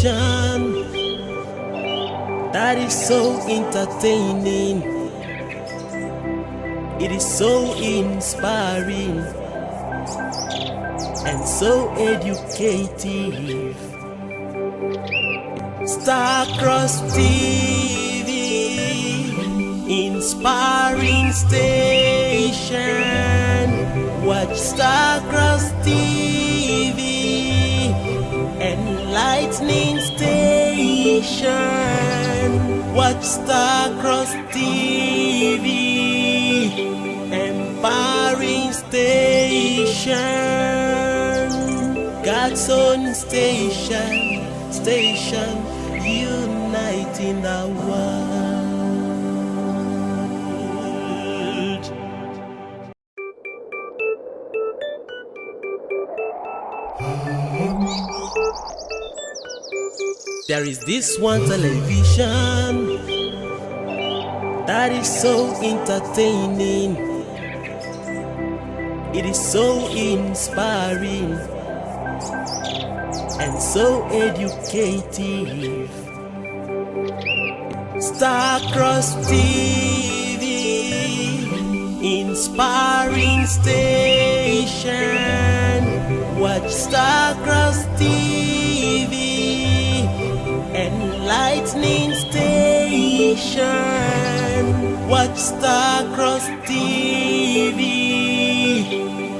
television that is so entertaining. It is so inspiring and so educative. Starcross TV, inspiring station. Watch Starcross TV, enlightening station. Watch Starcross TV, empowering station. God's own station, station uniting the world. There is this one television that is so entertaining. It is so inspiring and so educative. Starcross TV, inspiring station. Watch Starcross TV, enlightening station. Watch Starcross TV,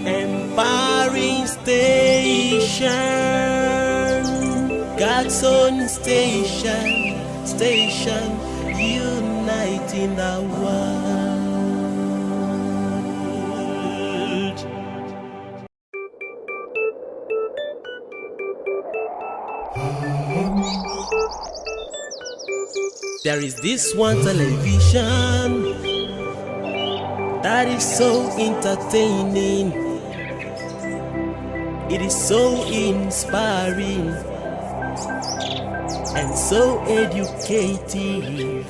empowering station. God's own station, station uniting the world. There is this one television that is so entertaining. It is so inspiring and so educative.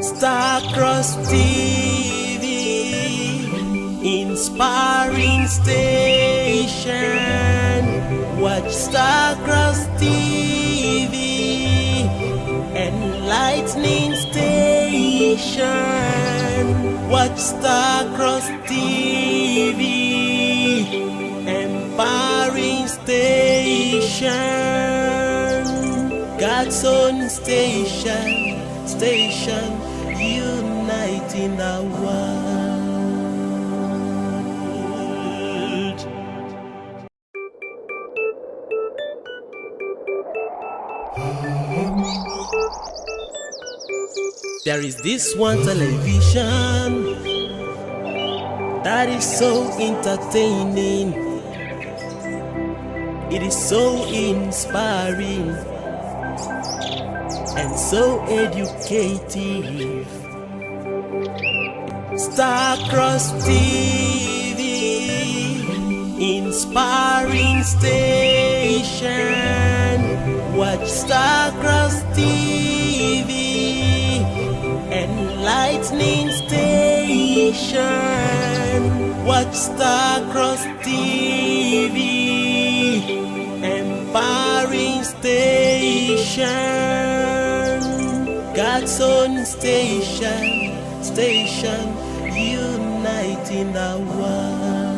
Starcross TV, inspiring station. Watch Starcross TV, enlightening station. Watch Starcross TV, empowering station. God's own station, station uniting the world. There is this one television that is so entertaining. It is so inspiring and so educative. Starcross TV, inspiring station. Watch Starcross TV, enlightening station. Watch Starcross TV, empowering station. God's own station, station uniting the world.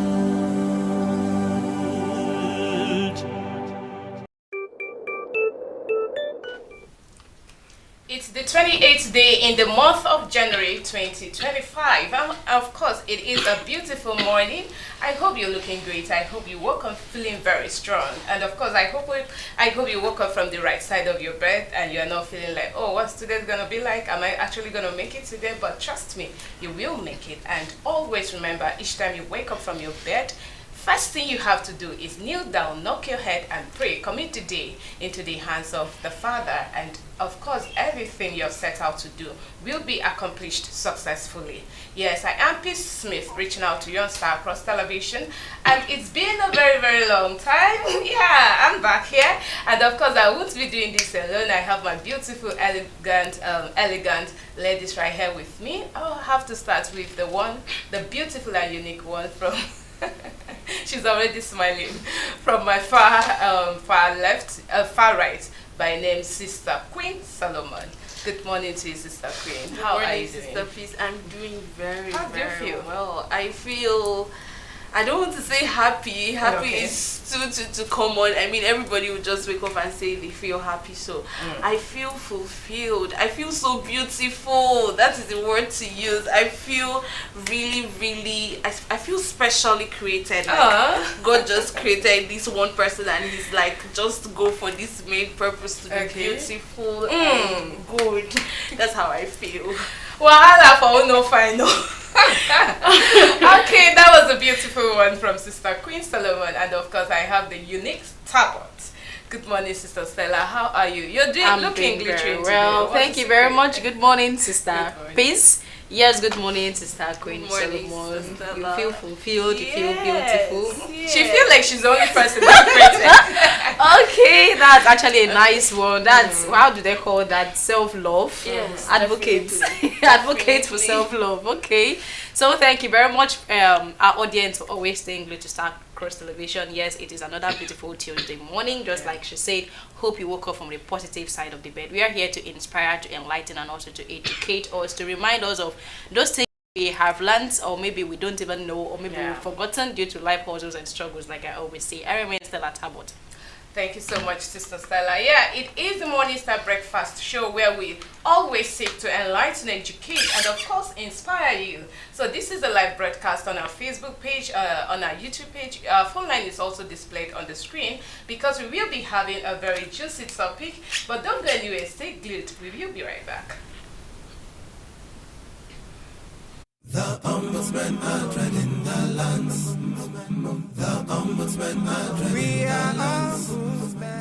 It's the 28th day in the month of January 2025. Of course, it is a beautiful morning. I hope you're looking great. I hope you woke up feeling very strong. And of course, I hope you woke up from the right side of your bed and you're not feeling like, oh, what's today going to be like? Am I actually going to make it today? But trust me, you will make it. And always remember, each time you wake up from your bed, first thing you have to do is kneel down, knock your head and pray. Commit the day into the hands of the Father, and of course everything you're set out to do will be accomplished successfully. Yes, I am Peace Smith, reaching out to you on Starcross Television, and it's been a very, very long time. Yeah, I'm back here, and of course I won't be doing this alone. I have my beautiful, elegant ladies right here with me. I'll have to start with the beautiful and unique one from She's already smiling. From my far left, far right, by name Sister Queen Solomon. Good morning to you, Sister Queen. How are you doing? Sister Peace. I'm doing very, How do you very feel? well. I don't want to say happy. Happy Okay. is too common. I mean, everybody would just wake up and say they feel happy. So I feel fulfilled. I feel so beautiful. That is the word to use. I feel really, I feel specially created. Like God just created this one person and he's like, just go for this main purpose to be Okay. beautiful and good. That's how I feel. Wahala for no final. Okay, that was a beautiful one from Sister Queen Solomon, and of course I have the unique Tabot. Good morning, Sister Stella. How are you? You're looking doing glittering very well. today. Thank you very much. Good morning, Sister Good morning. Peace. Yes, good morning, Sister Queen Good morning, Solomon. Sister You Stella. feel fulfilled. You feel Yes, beautiful. yes. She feels like she's the only person that Okay, that's actually a nice one. That's how do they call that? Self-love. Yes, Advocate. definitely. Advocate for Definitely. self-love. Okay. So thank you very much, our audience, for always staying glued to Star Cross Television. Yes, it is another beautiful Tuesday morning. Just like she said, hope you woke up from the positive side of the bed. We are here to inspire, to enlighten, and also to educate us, to remind us of those things we have learned, or maybe we don't even know, or maybe we've forgotten due to life hurdles and struggles, like I always say. I remain Stella Tabot. Thank you so much, Sister Stella. Yeah, it is the Morning Star Breakfast show where we always seek to enlighten, educate, and of course inspire you. So this is a live broadcast on our Facebook page, on our YouTube page. Our phone line is also displayed on the screen because we will be having a very juicy topic. But don't go anywhere, stay glued. We will be right back. The ombudsman are treading the lands. The ombudsman are treading the lands.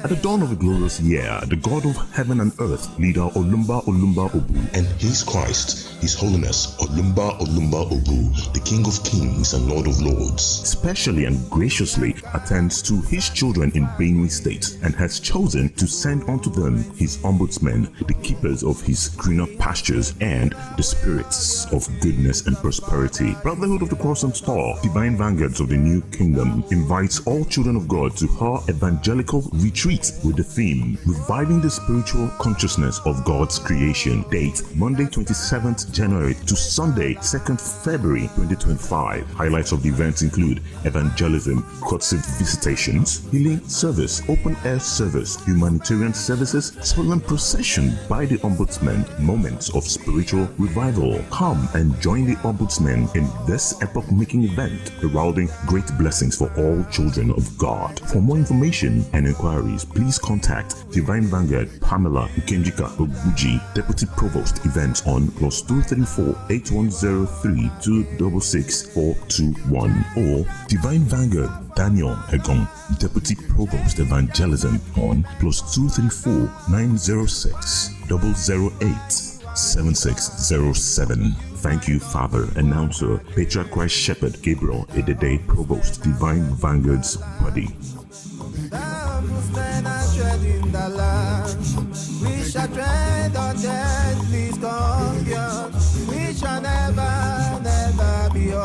At the dawn of a glorious year, the God of heaven and earth, leader Olumba Obu, And his Christ, His Holiness Olumba Obu, the King of Kings and Lord of Lords, specially and graciously attends to his children in Benue State and has chosen to send unto them his ombudsmen, the keepers of his greener pastures and the spirits of goodness and prosperity. Brotherhood of the Cross and Star, Divine Vanguards of the New Kingdom, invites all children of God to her evangelical retreat with the theme Reviving the Spiritual Consciousness of God's Creation. Date Monday 27th January to Sunday 2nd February 2025. Highlights of the events include evangelism, courtesy visitations, healing service, open air service, humanitarian services, solemn procession by the Ombudsman, moments of spiritual revival. Come and join the Ombudsman in this epoch-making event, heralding great blessings for all children of God. For more information and inquiries, please contact Divine Vanguard Pamela Ukenjika Oguji, Deputy Provost Events on +234 8103 266 421, or Divine Vanguard Daniel Egong, Deputy Provost Evangelism on +234 906 008 7607. Thank you, Father, Announcer, Patriarch Christ Shepherd Gabriel Edede, Provost, Divine Vanguard's Body. Ombudsman are treading the land. We shall tread on deadly scorpions. We shall never be old.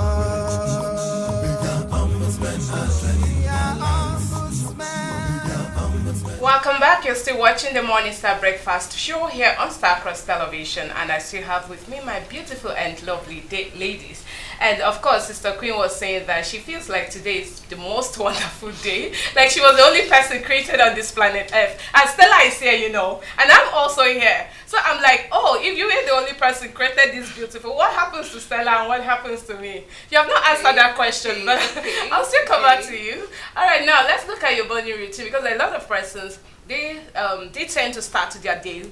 The ombudsman are treading the ombudsman. Welcome back. You're still watching the Morning Star Breakfast show here on Star Cross Television, and I still have with me my beautiful and lovely ladies. And of course, Sister Queen was saying that she feels like today is the most wonderful day. Like she was the only person created on this planet Earth. And Stella is here, you know, and I'm also here. So I'm like, oh, if you were the only person created this beautiful, what happens to Stella and what happens to me? You have not answered that question, but I'll still come back to you. All right, now let's look at your morning routine, because a lot of persons, they tend to start their day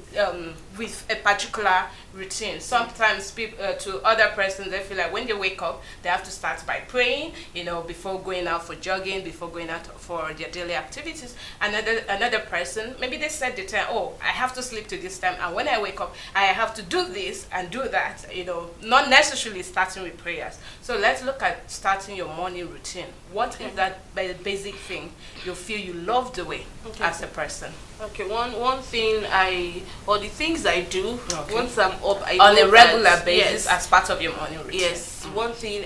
with a particular routine. Sometimes people, to other persons, they feel like when they wake up, they have to start by praying, you know, before going out for jogging, before going out for their daily activities. Another person, maybe they set the time, oh, I have to sleep to this time, and when I wake up, I have to do this and do that, you know, not necessarily starting with prayers. So let's look at starting your morning routine. What is that basic thing you feel you love doing as a person? Okay, one thing the things I do once I'm up, On a regular basis as part of your morning routine. Yes, one thing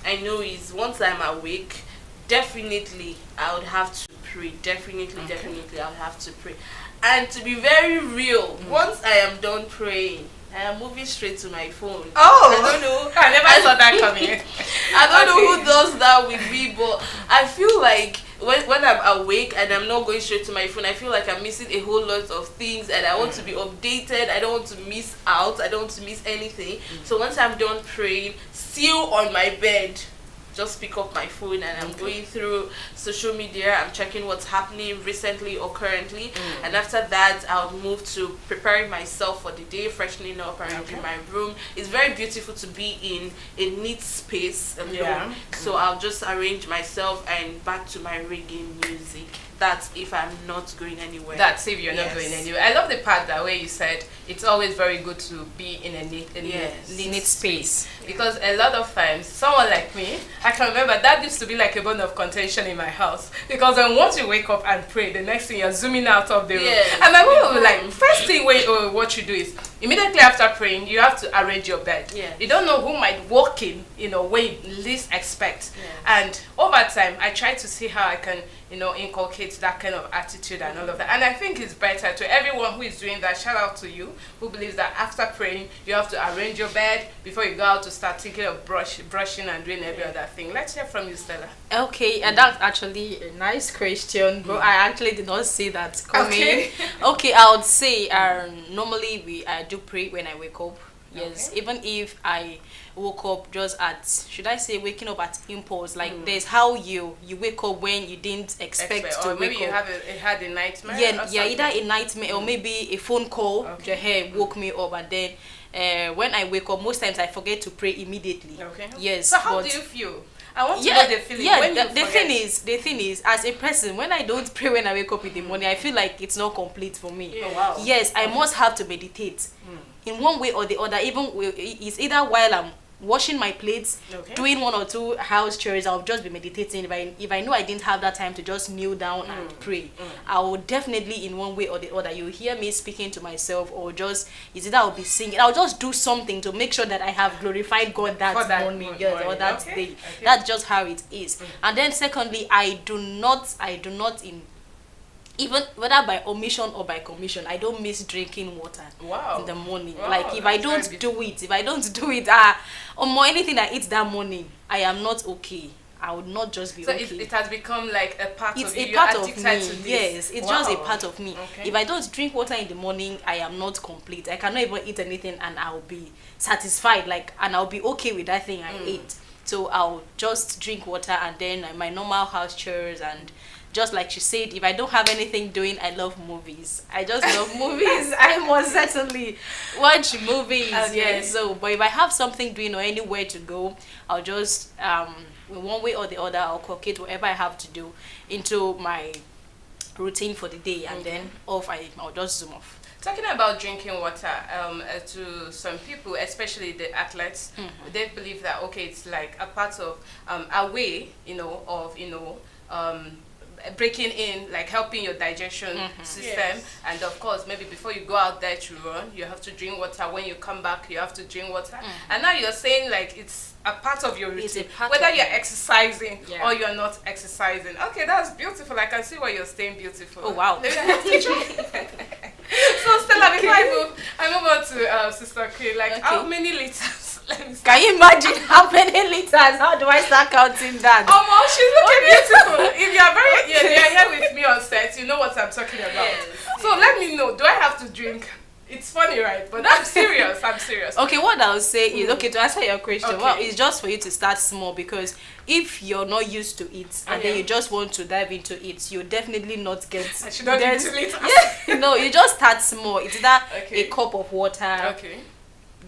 I know is once I'm awake, definitely I would have to pray. Definitely I would have to pray. And to be very real, once I am done praying, I am moving straight to my phone. Oh, I don't know. I never saw that coming. I don't know who does that with me, but I feel like when I'm awake and I'm not going straight to my phone, I feel like I'm missing a whole lot of things, and I want to be updated. I don't want to miss out. I don't want to miss anything. So once I'm done praying, still on my bed, just pick up my phone and I'm going through social media. I'm checking what's happening recently or currently, and after that I'll move to preparing myself for the day, freshening up, arranging my room. It's very beautiful to be in a neat space alone. So I'll just arrange myself and back to my reggae music. That's if I'm not going anywhere. That's if you're not going anywhere. I love the part that way you said it's always very good to be in a neat space. Because a lot of times, someone like me, I can remember that used to be like a bone of contention in my house. Because then once you wake up and pray, the next thing you're zooming out of the room. And my mom will be like, first thing what you do is, immediately after praying, you have to arrange your bed. You don't know who might walk in, when you least expect. And over time, I try to see how I can, inculcate that kind of attitude and all of that. And I think it's better to everyone who is doing that. Shout out to you who believes that after praying, you have to arrange your bed before you go out to start thinking of brushing and doing every other thing. Let's hear from you, Stella. Okay, and that's actually a nice question, but I actually did not see that coming. Okay, I would say normally I do pray when I wake up. Yes, even if I woke up just at, should I say waking up at impulse, like there's how you wake up when you didn't expect to or wake maybe up. You had a nightmare. Either a nightmare or maybe a phone call woke me up, and then when I wake up, most times I forget to pray immediately. Yes. So how do you feel? I want to know the feeling when you forget. The thing is, as a person, when I don't pray when I wake up in the morning, I feel like it's not complete for me. Yes, I must have to meditate in one way or the other. Even it's either while I'm washing my plates, doing 1 or 2 house chores, I'll just be meditating. If I know I didn't have that time to just kneel down and pray, I will definitely, in one way or the other, you'll hear me speaking to myself, or just it's either I'll be singing. I'll just do something to make sure that I have glorified God that morning, or that day. That's just how it is. And then secondly, I do not even whether by omission or by commission, I don't miss drinking water in the morning. Like if I don't do it, or anything I eat that morning, I am not okay. I would not just be okay. So it has become like a part of you. It's a part of me. Yes, it's just a part of me. If I don't drink water in the morning, I am not complete. I cannot even eat anything and I'll be satisfied, and I'll be okay with that thing I ate. So I'll just drink water, and then my normal house chores, and just like she said, if I don't have anything doing, I love movies. I just love movies. I must certainly watch movies. Yes. So, but if I have something doing or anywhere to go, I'll just in one way or the other, I'll calculate whatever I have to do into my routine for the day, and then I'll just zoom off. Talking about drinking water, to some people, especially the athletes, they believe that it's like a part of a way, of breaking in, like helping your digestion system. And of course, maybe before you go out there to run, you have to drink water. When you come back, you have to drink water. And now you're saying like it's a part of your routine, whether you're exercising or you're not exercising. Okay, that's beautiful. I can see why you're staying beautiful. Oh wow. Maybe I have to try. So Stella, before I move on to Sister K, how many liters? Can you imagine how many liters? How do I start counting that? She's looking beautiful. If you're here with me on set, you know what I'm talking about. So let me know, do I have to drink? It's funny, right? But I'm serious. Okay, what I'll say is, to answer your question, it's just for you to start small, because if you're not used to it and then you just want to dive into it, you definitely not get. I should not drink 2 liters. No, you just start small. It's either a cup of water.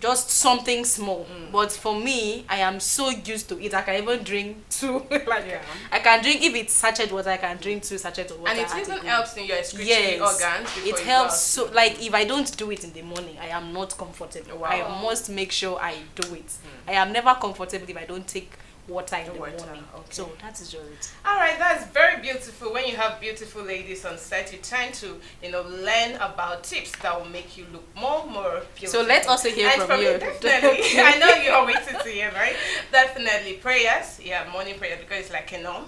Just something small. But for me, I am so used to it, I can even drink 2. I can drink, if it's sachet water, I can drink 2 sachets of water. And it even helps in your excretory organs. It helps. So if I don't do it in the morning, I am not comfortable. I must make sure I do it. I am never comfortable if I don't take water in the Water, morning. okay. So that is just it. All right, that's very beautiful. When you have beautiful ladies on set, you tend to, learn about tips that will make you look more beautiful. So let's also hear and from you. Me, definitely. I know you're waiting to hear, right? Definitely prayers. Yeah, morning prayer, because it's like a norm.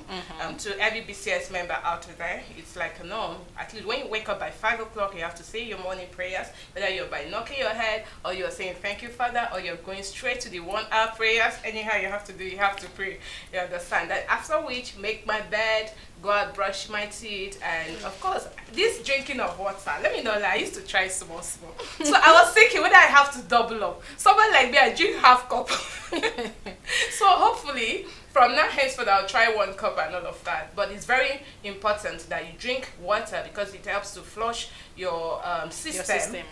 To every BCS member out there, it's like a norm. At least when you wake up by 5 o'clock, you have to say your morning prayers. Whether you're by knocking your head, or you're saying thank you, Father, or you're going straight to the 1 hour prayers. Anyhow, you have to pray. You understand that? After which, make my bed, go out, brush my teeth, and of course, this drinking of water. Let me know that I used to try small. So I was thinking whether I have to double up. Someone like me, I drink half cup. So hopefully, from now henceforth, I'll try 1 cup and all of that. But it's very important that you drink water because it helps to flush your system.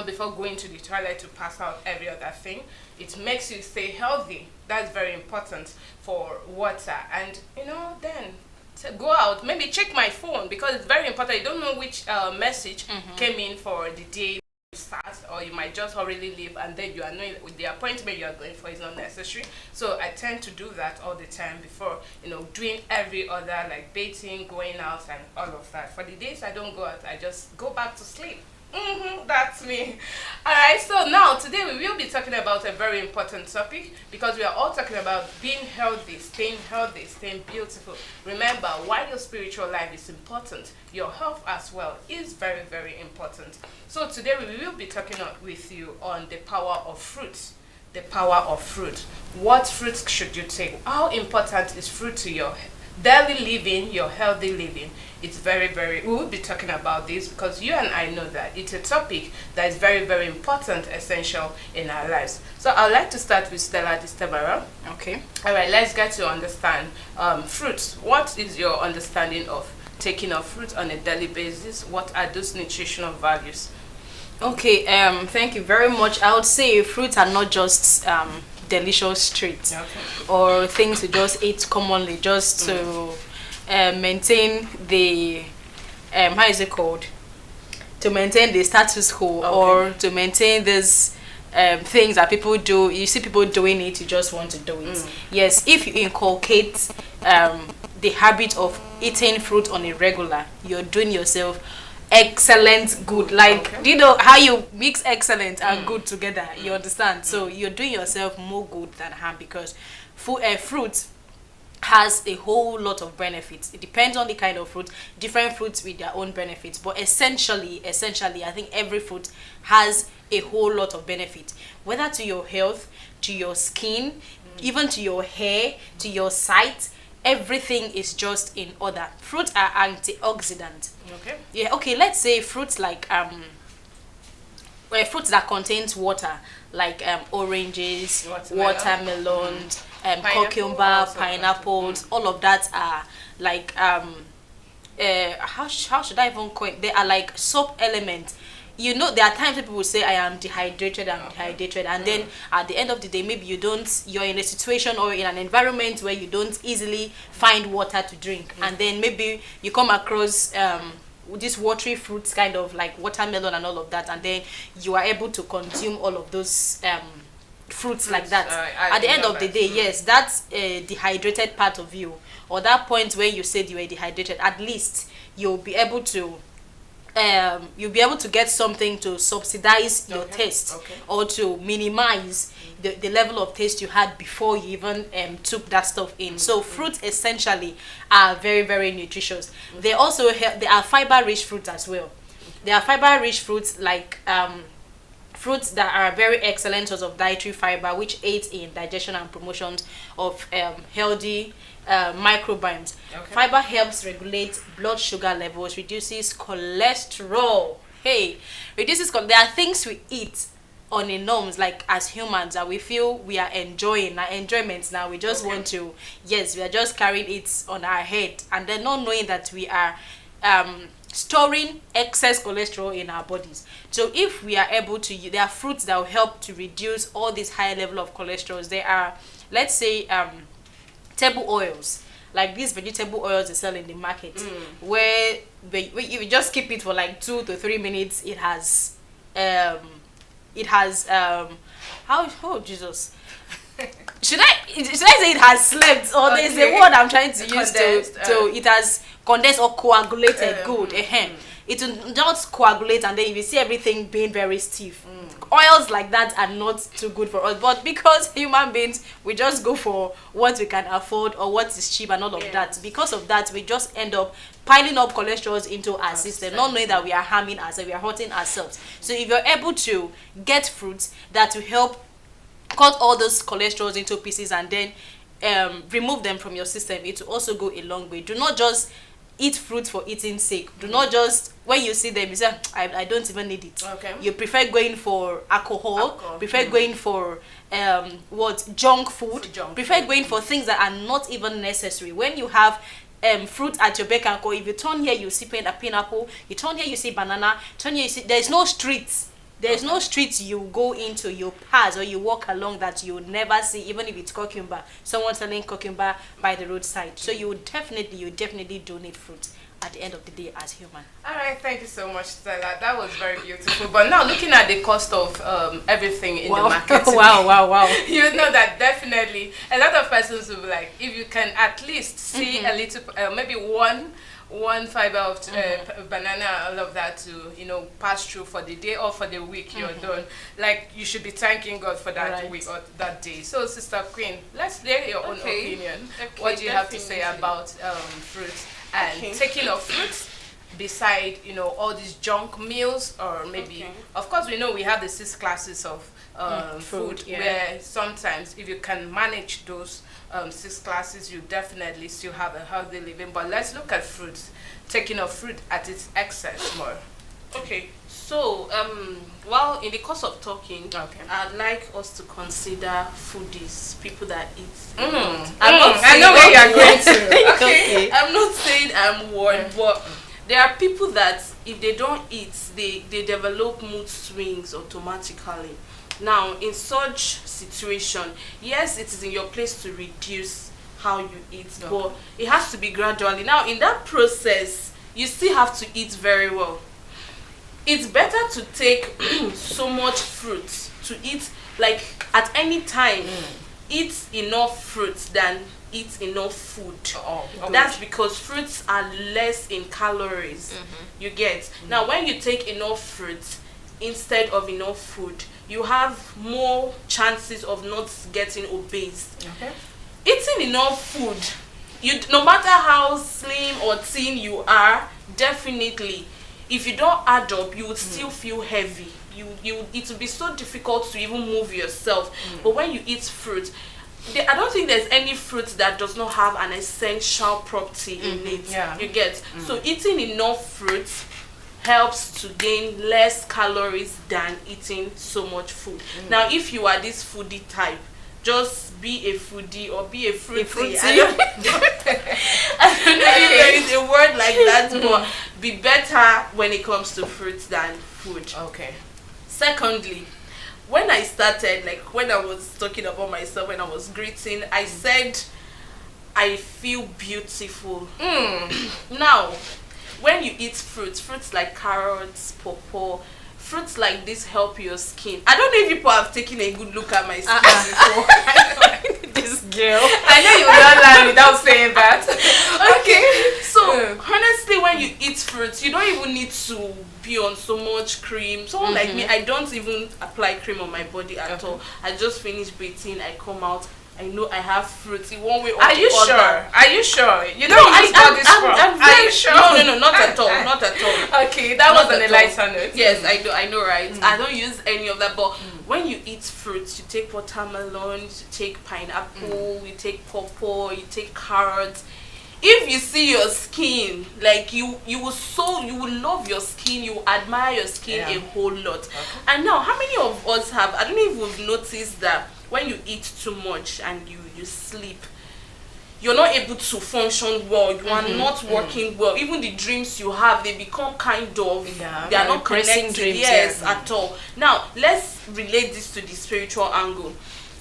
Before going to the toilet to pass out every other thing. It makes you stay healthy. That's very important for water. And then to go out, maybe check my phone because it's very important. You don't know which message came in for the day start, or you might just hurriedly leave and then you are knowing with the appointment you are going for is not necessary. So I tend to do that all the time before doing every other, like bathing, going out and all of that. For the days I don't go out, I just go back to sleep. That's me. Alright, so now today we will be talking about a very important topic because we are all talking about being healthy, staying beautiful. Remember, while your spiritual life is important, your health as well is very, very important. So today we will be talking with you on the power of fruits. The power of fruit. What fruits should you take? How important is fruit to your daily living, your healthy living? It's very, very, we will be talking about this because you and I know that it's a topic that is very, very important, essential in our lives. So I'd like to start with Stella this time around. Okay. All right, let's get to understand fruits. What is your understanding of taking of fruit on a daily basis? What are those nutritional values? Okay, thank you very much. I would say fruits are not just delicious treats or things we just eat commonly just to maintain the how is it called, to maintain the status quo, or to maintain this things that people do. You see people doing it, you just want to do it. Yes, if you inculcate the habit of eating fruit on a regular, you're doing yourself excellent good. Like, do you know how you mix excellent and good together? You understand? So you're doing yourself more good than harm because fruit has a whole lot of benefits. It depends on the kind of fruit. Different fruits with their own benefits, but essentially I think every fruit has a whole lot of benefit, whether to your health, to your skin, even to your hair, to your sight. Everything is just in order. Fruits are antioxidant. Let's say fruits like fruits that contains water, like oranges, watermelons, cucumber, pineapples. All of that are like how should I even call it? They are like soap elements. There are times people will say I am dehydrated, and then at the end of the day, maybe you're in a situation or in an environment where you don't easily find water to drink, and then maybe you come across these watery fruits, kind of like watermelon and all of that, and then you are able to consume all of those fruits like that. At the end of the day, yes, that's a dehydrated part of you, or that point where you said you were dehydrated. At least you'll be able to get something to subsidize your taste, or to minimize the level of taste you had before you even took that stuff in. So fruits essentially are very, very nutritious. They also they are fiber rich fruits as well. There are fiber rich fruits like fruits that are very excellent source of dietary fiber, which aids in digestion and promotion of healthy microbiomes. Fiber helps regulate blood sugar levels, reduces cholesterol. There are things we eat on a norms, like as humans, that we feel we are enjoying our enjoyments. Now we just want to, we are just carrying it on our head, and then not knowing that we are storing excess cholesterol in our bodies. So if we are able to, there are fruits that will help to reduce all these high level of cholesterols. There are, let's say, table oils, like these vegetable oils they sell in the market, where if you just keep it for like 2 to 3 minutes, it has should I say it has slept, or there's a word I'm trying to use to it has condensed or coagulated good. It will not coagulate, and then if you see everything being very stiff. Oils like that are not too good for us, but because human beings, we just go for what we can afford or what is cheap and all of that. Because of that, we just end up piling up cholesterol into our system, not knowing that we are harming ourselves, we are hurting ourselves. So if you're able to get fruits that will help cut all those cholesterol into pieces and then remove them from your system, it will also go a long way. Do not just eat fruit for eating sake. Do not just, when you see them, you say, I don't even need it. Okay. You prefer going for alcohol. Prefer going for junk food. Prefer going for things that are not even necessary. When you have fruit at your beck and call, if you turn here, you see pineapple. You turn here, you see banana. Turn here, you see, there's no streets. There's no streets you go into, you pass or you walk along that you never see, even if it's cucumber. Someone selling cucumber by the roadside. So you definitely do need fruit at the end of the day as human. All right, thank you so much, Stella. That was very beautiful. But now looking at the cost of everything in the market, wow. You know that definitely a lot of persons will be like, if you can at least see a little, maybe one fiber of banana, all of that to pass through for the day or for the week, you're done. Like, you should be thanking God for that week or that day. So, Sister Queen, let's hear your own opinion. What do you have to say about fruits and taking of fruits beside all these junk meals, or maybe of course we know we have the 6 classes of food where sometimes if you can manage those 6 classes, you definitely still have a healthy living. But let's look at fruits, taking of fruit at its excess more. Okay, so well, in the course of talking, I'd like us to consider foodies, people that eat. I know where you're going to. Okay, I'm not saying I'm one, but there are people that if they don't eat, they develop mood swings automatically. Now, in such situation, yes, it is in your place to reduce how you eat, but it has to be gradually. Now, in that process, you still have to eat very well. It's better to take so much fruit, to eat like at any time, eat enough fruit than eat enough food. That's because fruits are less in calories. You get. Now, when you take enough fruit instead of enough food, you have more chances of not getting obese. Eating enough food, no matter how slim or thin you are, definitely, if you don't add up, you would still feel heavy. It will be so difficult to even move yourself. But when you eat fruit, I don't think there's any fruit that does not have an essential property in it. You get. So eating enough fruit helps to gain less calories than eating so much food. Now, if you are this foodie type, just be a foodie or be a fruity. I don't know if there is a word like that, but be better when it comes to fruits than food. Secondly, when I started, like when I was talking about myself, when I was greeting, I said I feel beautiful. Now, when you eat fruits like carrots, pawpaw, fruits like this help your skin. I don't know if people have taken a good look at my skin before. This girl. I know you will not lie without saying that. Okay. So, honestly, when you eat fruits, you don't even need to be on so much cream. Someone like me, I don't even apply cream on my body at all. I just finish bathing, I come out, I know I have fruits in one way or the other. Are you sure? You know I got this from. Are you sure? No, not at all. Not at all. Okay, that was on a lighter note. Yes, I know, right? I don't use any of that, but when you eat fruits, you take watermelon, you take pineapple, you take pawpaw, you take carrots. If you see your skin, like you will love your skin, you admire your skin a whole lot. And now, how many of us have, I don't know if we've noticed that when you eat too much and you sleep, you're not able to function well, you are not working well. Even the dreams you have, they become kind of, they are not connected dreams, at all. Now, let's relate this to the spiritual angle.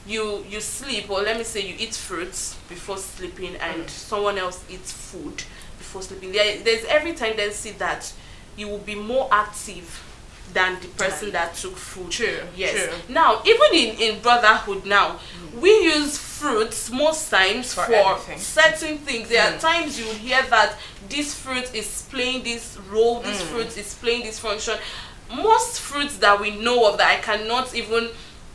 You sleep, or let me say you eat fruits before sleeping, and someone else eats food before sleeping. There's every tendency that you will be more active than the person that took food. True. Yes. True. Now, even in brotherhood now, we use fruits most times for anything. certain things. There are times you hear that this fruit is playing this role, this fruit is playing this function. Most fruits that we know of that I cannot even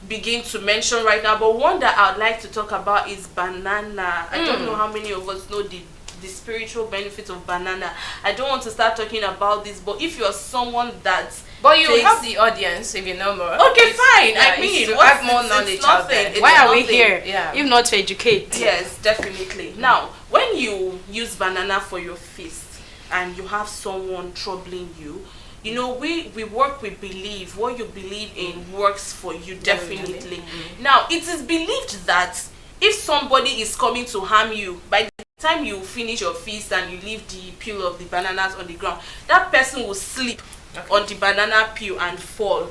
begin to mention right now, but one that I would like to talk about is banana. I don't know how many of us know the spiritual benefits of banana. I don't want to start talking about this, but if you're someone that But you help the audience if you know more. Okay, fine. Yeah, I mean, to add more knowledge out there. Why are we nothing. here? Yeah. If not to educate. Yes, definitely. Now, when you use banana for your feast and you have someone troubling you, you know, we work with belief. What you believe in works for you, definitely. Now, it is believed that if somebody is coming to harm you, by the time you finish your feast and you leave the peel of the bananas on the ground, that person will sleep on the banana peel and fall.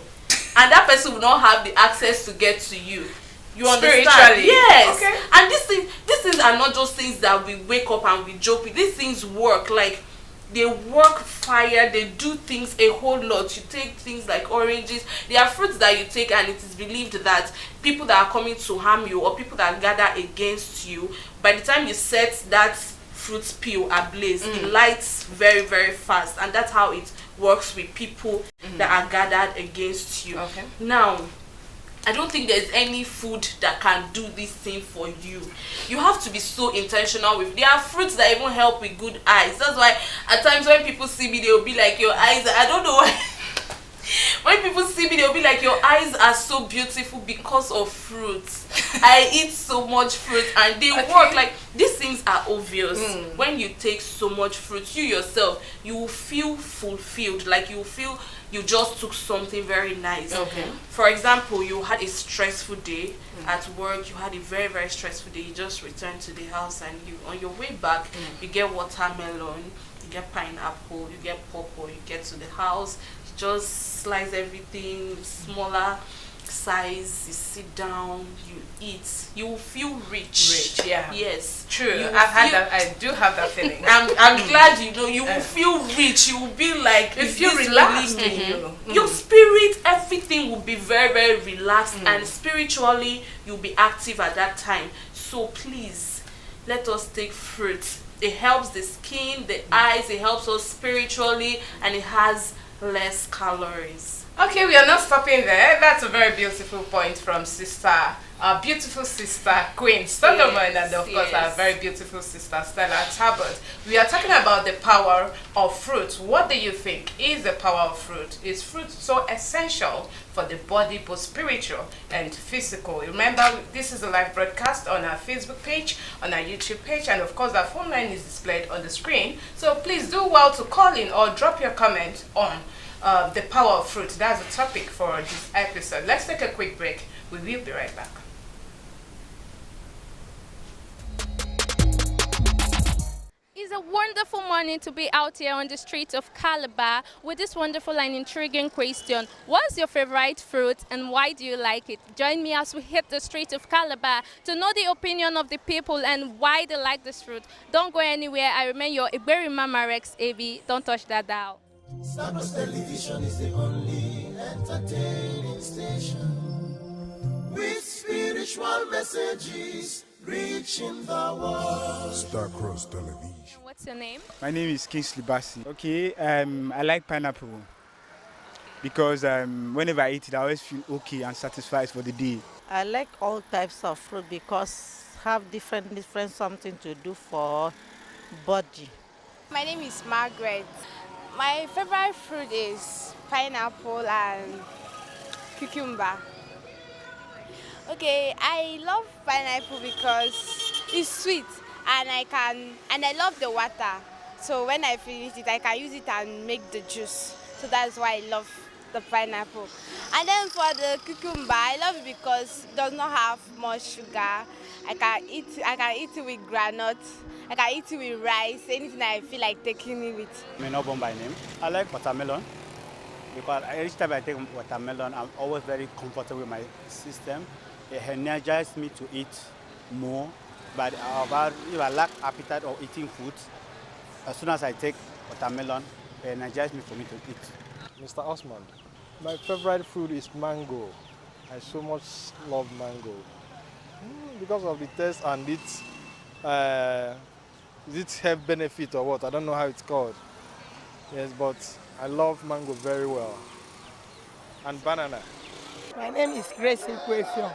And that person will not have the access to get to you. You understand? Spiritually. Yes. Okay. And these things are not just things that we wake up and we joke with. These things work. Like, they work fire, they do things a whole lot. You take things like oranges. There are fruits that you take and it is believed that people that are coming to harm you or people that gather against you, by the time you set that fruit peel ablaze, it lights very, very fast. And that's how it works with people that are gathered against you. Okay. Now, I don't think there's any food that can do this thing for you. You have to be so intentional with. There are fruits that even help with good eyes. That's why at times when people see me, they'll be like, your eyes, I don't know why. When people see me, they'll be like, your eyes are so beautiful because of fruits. I eat so much fruit and they work. Like, these things are obvious. When you take so much fruit, you yourself, you will feel fulfilled. Like, you feel you just took something very nice. Okay. For example, you had a stressful day at work, you had a very, very stressful day, you just returned to the house and you, on your way back, you get watermelon, you get pineapple, you get pawpaw, you get to the house, you just slice everything smaller size, you sit down, you eat, you will feel rich. Yeah. Yes. True. You will I've had feel- that. I do have that feeling. I'm glad you know. You will feel rich. You will be like, You is feel this relaxed really me? in you. Your spirit, everything will be very, very relaxed, and spiritually you'll be active at that time. So please, let us take fruit. It helps the skin, the eyes. It helps us spiritually, and it has less calories. Okay, we are not stopping there. That's a very beautiful point from our beautiful sister, Queen Solomon, and of course our very beautiful sister, Stella Talbot. We are talking about the power of fruit. What do you think is the power of fruit? Is fruit so essential for the body, both spiritual and physical? Remember, this is a live broadcast on our Facebook page, on our YouTube page, and of course our phone line is displayed on the screen. So please do well to call in or drop your comment on the power of fruit. That's the topic for this episode. Let's take a quick break. We will be right back. It's a wonderful morning to be out here on the streets of Calabar with this wonderful and intriguing question. What's your favorite fruit and why do you like it? Join me as we hit the streets of Calabar to know the opinion of the people and why they like this fruit. Don't go anywhere. I remain your Iberi Mama Rex AB. Don't touch that dial. Stardust Television is the only entertaining station with spiritual messages reaching the world. Starcross Television. What's your name? My name is Kingsley Bassi. Okay, I like pineapple because whenever I eat it, I always feel okay and satisfied for the day. I like all types of fruit because have different something to do for body. My name is Margaret. My favorite fruit is pineapple and cucumber. Okay, I love pineapple because it's sweet and I love the water. So when I finish it, I can use it and make the juice. So that's why I love the pineapple. And then for the cucumber, I love it because it does not have much sugar. I can eat it with granite. I can eat it with rice, anything I feel like taking it with. I'm not born by name. I like watermelon because each time I take watermelon, I'm always very comfortable with my system. It energizes me to eat more. But if I lack appetite or eating food, as soon as I take watermelon, it energizes me for me to eat. Mr. Osman, My favorite fruit is mango. I so much love mango because of the taste and its is it health benefit or what? I don't know how it's called. Yes, but I love mango very well. And banana. My name is Grace Equation.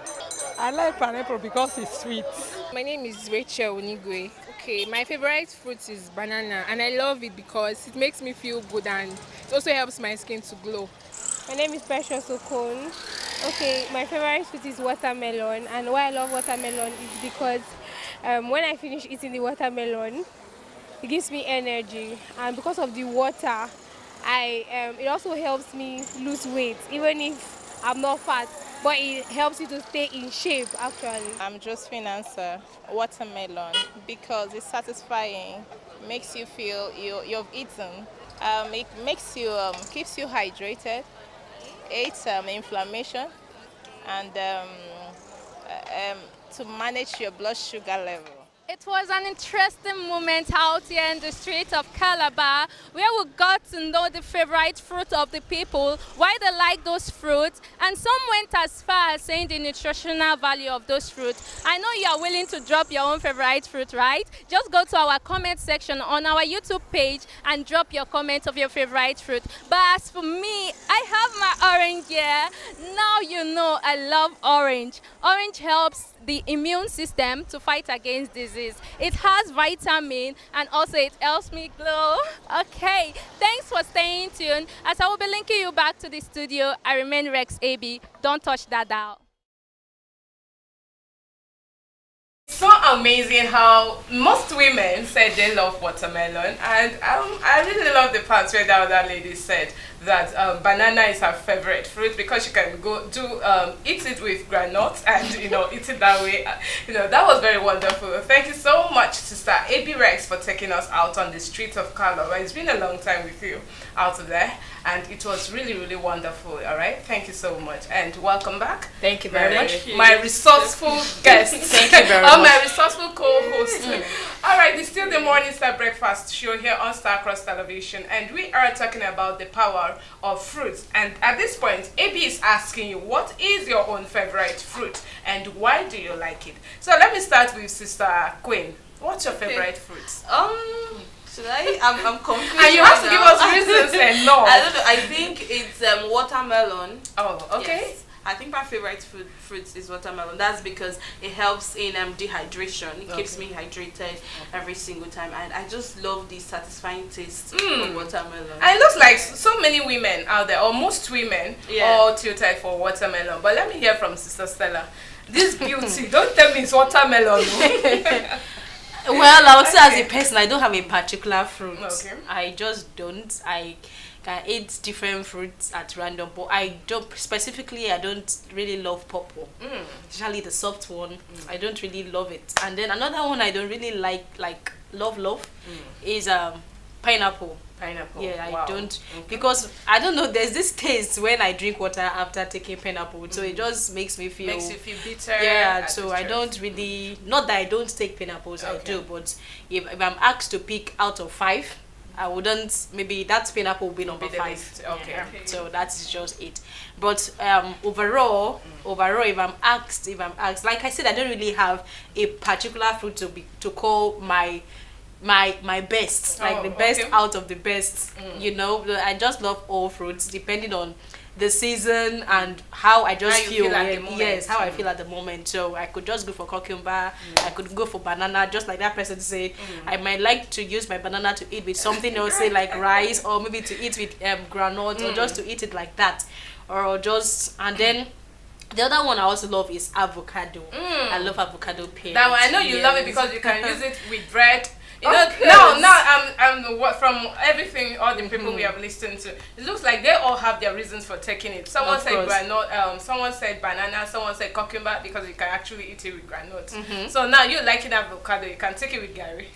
I like pineapple because it's sweet. My name is Rachel Unigwe. Okay, my favorite fruit is banana and I love it because it makes me feel good and it also helps my skin to glow. My name is Precious Okon. Okay, my favorite fruit is watermelon, and why I love watermelon is because when I finish eating the watermelon, it gives me energy, and because of the water, it also helps me lose weight, even if I'm not fat, but it helps you to stay in shape actually. I'm Josephine Answer, watermelon, because it's satisfying, makes you feel you've eaten. It makes you keeps you hydrated. Aids inflammation and to manage your blood sugar level. It was an interesting moment out here in the street of Calabar where we got to know the favorite fruit of the people, why they like those fruits, and some went as far as saying the nutritional value of those fruits. I know you are willing to drop your own favorite fruit, right? Just go to our comment section on our YouTube page and drop your comment of your favorite fruit. But as for me, I have my orange here. Now you know I love orange. Orange helps the immune system to fight against disease. It has vitamin and also it helps me glow. Okay, thanks for staying tuned. As I will be linking you back to the studio, I remain Rex AB. Don't touch that dial. So amazing how most women said they love watermelon, and I really love the part where the other lady said that banana is her favorite fruit because you can go do eat it with granules and eat it that way. That was very wonderful. Thank you so much, Sister AB Rex, for taking us out on the streets of Calabar. It's been a long time with you out there, and it was really, really wonderful. All right, thank you so much, and welcome back. Thank you very much. My resourceful guest. Thank you very much. My resourceful co-host. All right, it's still the Morning Star Breakfast show here on Starcross Television, and we are talking about the power of fruits. And at this point, AB is asking you, what is your own favorite fruit, and why do you like it? So let me start with Sister Queen. What's your favorite fruit? Should I? I'm confused. And you have to give us reasons and no. I don't know. I think it's watermelon. Oh, okay. Yes. I think my favorite fruit is watermelon. That's because it helps in dehydration. It keeps me hydrated every single time. And I just love the satisfying taste of watermelon. And it looks like so many women out there, or most women, are tilted for watermelon. But let me hear from Sister Stella. This beauty, don't tell me it's watermelon. Well, I would say as a person, I don't have a particular fruit. Okay. I just don't. I can eat different fruits at random, but I don't really love purple. Especially the soft one. I don't really love it. And then another one I don't really love is pineapple. Pineapple. Yeah, wow. I don't because I don't know. There's this taste when I drink water after taking pineapple, so it just makes me feel. Makes you feel bitter. Yeah, so I don't really. Not that I don't take pineapples, I do, but if I'm asked to pick out of 5, I wouldn't. Maybe that pineapple will be number 5. Okay. Yeah. So that's just it. But overall, if I'm asked, like I said, I don't really have a particular fruit to call my best, like the best out of the best. I just love all fruits depending on the season and how I just feel at the moment. Yes, how I feel at the moment. So I could just go for cucumber, I could go for banana, just like that person said. I might like to use my banana to eat with something else, say like rice, or maybe to eat with granules, or just to eat it like that, or just. And then the other one I also love is avocado. I love avocado peels. That one, I know you love it because you can use it with bread. I'm from everything, all the people we have listened to, it looks like they all have their reasons for taking it. Someone said granite, someone said banana, someone said cucumber because you can actually eat it with granules. So now you like it avocado, you can take it with Gary.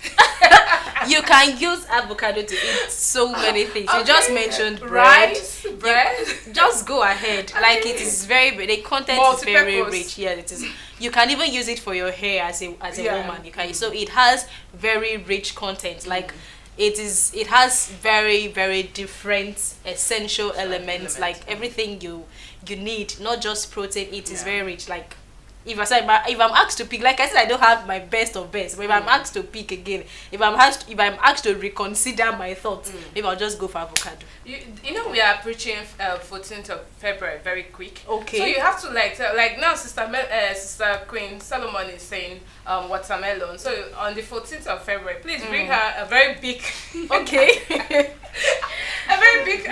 You can use avocado to eat so many things. You just mentioned bread. Rice, bread. Just go ahead. Like it is the content is very rich. Yeah, it is. You can even use it for your hair as a woman. You can. So it has very rich content. Like it has very, very different essential elements, like everything you need, not just protein. It is very rich. Like if I'm asked to pick, like I said, I don't have my best of best, but if I'm asked to pick again, if I'm asked to reconsider my thoughts, maybe I'll just go for avocado. You know, we are approaching 14th of February very quick. Okay. So you have to like now, Sister Queen Solomon is saying watermelon. So on the 14th of February, please bring her a very big, okay, a very big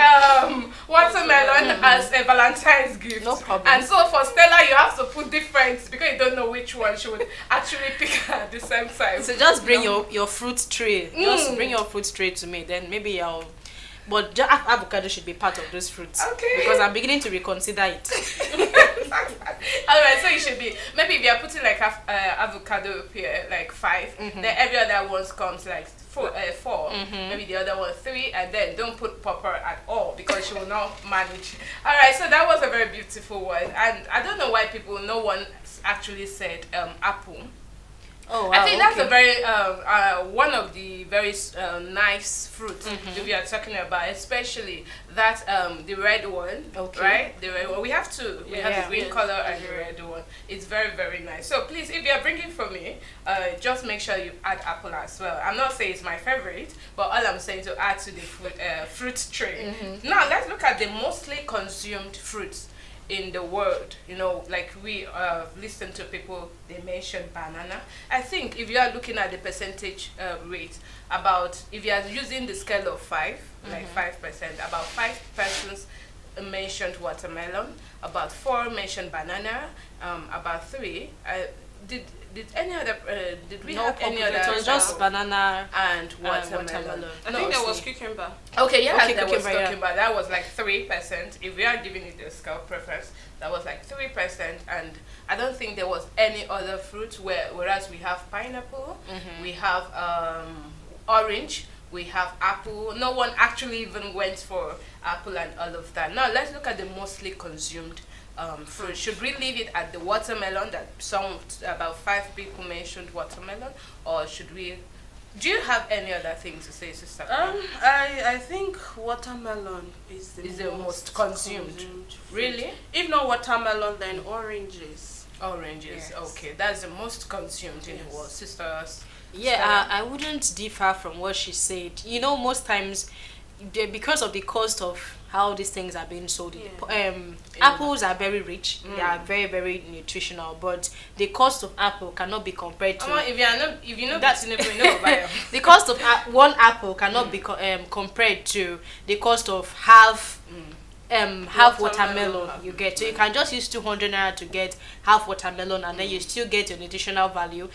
watermelon as a Valentine's gift. No problem. And so for Stella, you have to put different because you don't know which one she would actually pick at the same time. So just bring your fruit tray. Just bring your fruit tray to me. Then maybe I'll. But avocado should be part of those fruits. Okay. Because I'm beginning to reconsider it. Alright, so it should be, maybe if you are putting like avocado here, like 5, then every other one comes like 4, maybe the other one 3, and then don't put pepper at all because she will not manage. Alright, so that was a very beautiful one, and I don't know why no one actually said apple. Oh, wow, I think that's a very one of the very nice fruits that we are talking about, especially that the red one, right? The red one. We have two. We have the green color and the red one. It's very, very nice. So please, if you are bringing for me, just make sure you add apple as well. I'm not saying it's my favorite, but all I'm saying to add to the fruit tray. Now let's look at the mostly consumed fruits in the world. You know, like we listen to people, they mention banana. I think if you are looking at the percentage rate, about if you are using the scale of 5, like 5%, about 5 persons mentioned watermelon, about 4 mentioned banana, about 3 did any other did we have any other? It was just banana and watermelon. I think there was cucumber. Okay, yeah, okay, there was cucumber, cucumber. That was like 3%. If we are giving it the scale preference, that was like 3%, and I don't think there was any other fruit whereas we have pineapple, we have orange, we have apple. No one actually even went for apple and all of that. Now let's look at the mostly consumed fruit. Should we leave it at the watermelon that about 5 people mentioned watermelon, or should we? Do you have any other thing to say, Sister? I think watermelon is the most consumed. Really? If not watermelon, then oranges. Oranges, okay. That's the most consumed in the world, sisters. Yeah, I wouldn't differ from what she said. You know, most times, because of the cost of how these things are being sold, apples are very rich. They are very, very nutritional, but the cost of apple cannot be compared to. If you know that's the cost of one apple cannot be compared to the cost of half watermelon you get. So you can just use 200 naira to get half watermelon, and then you still get your nutritional value.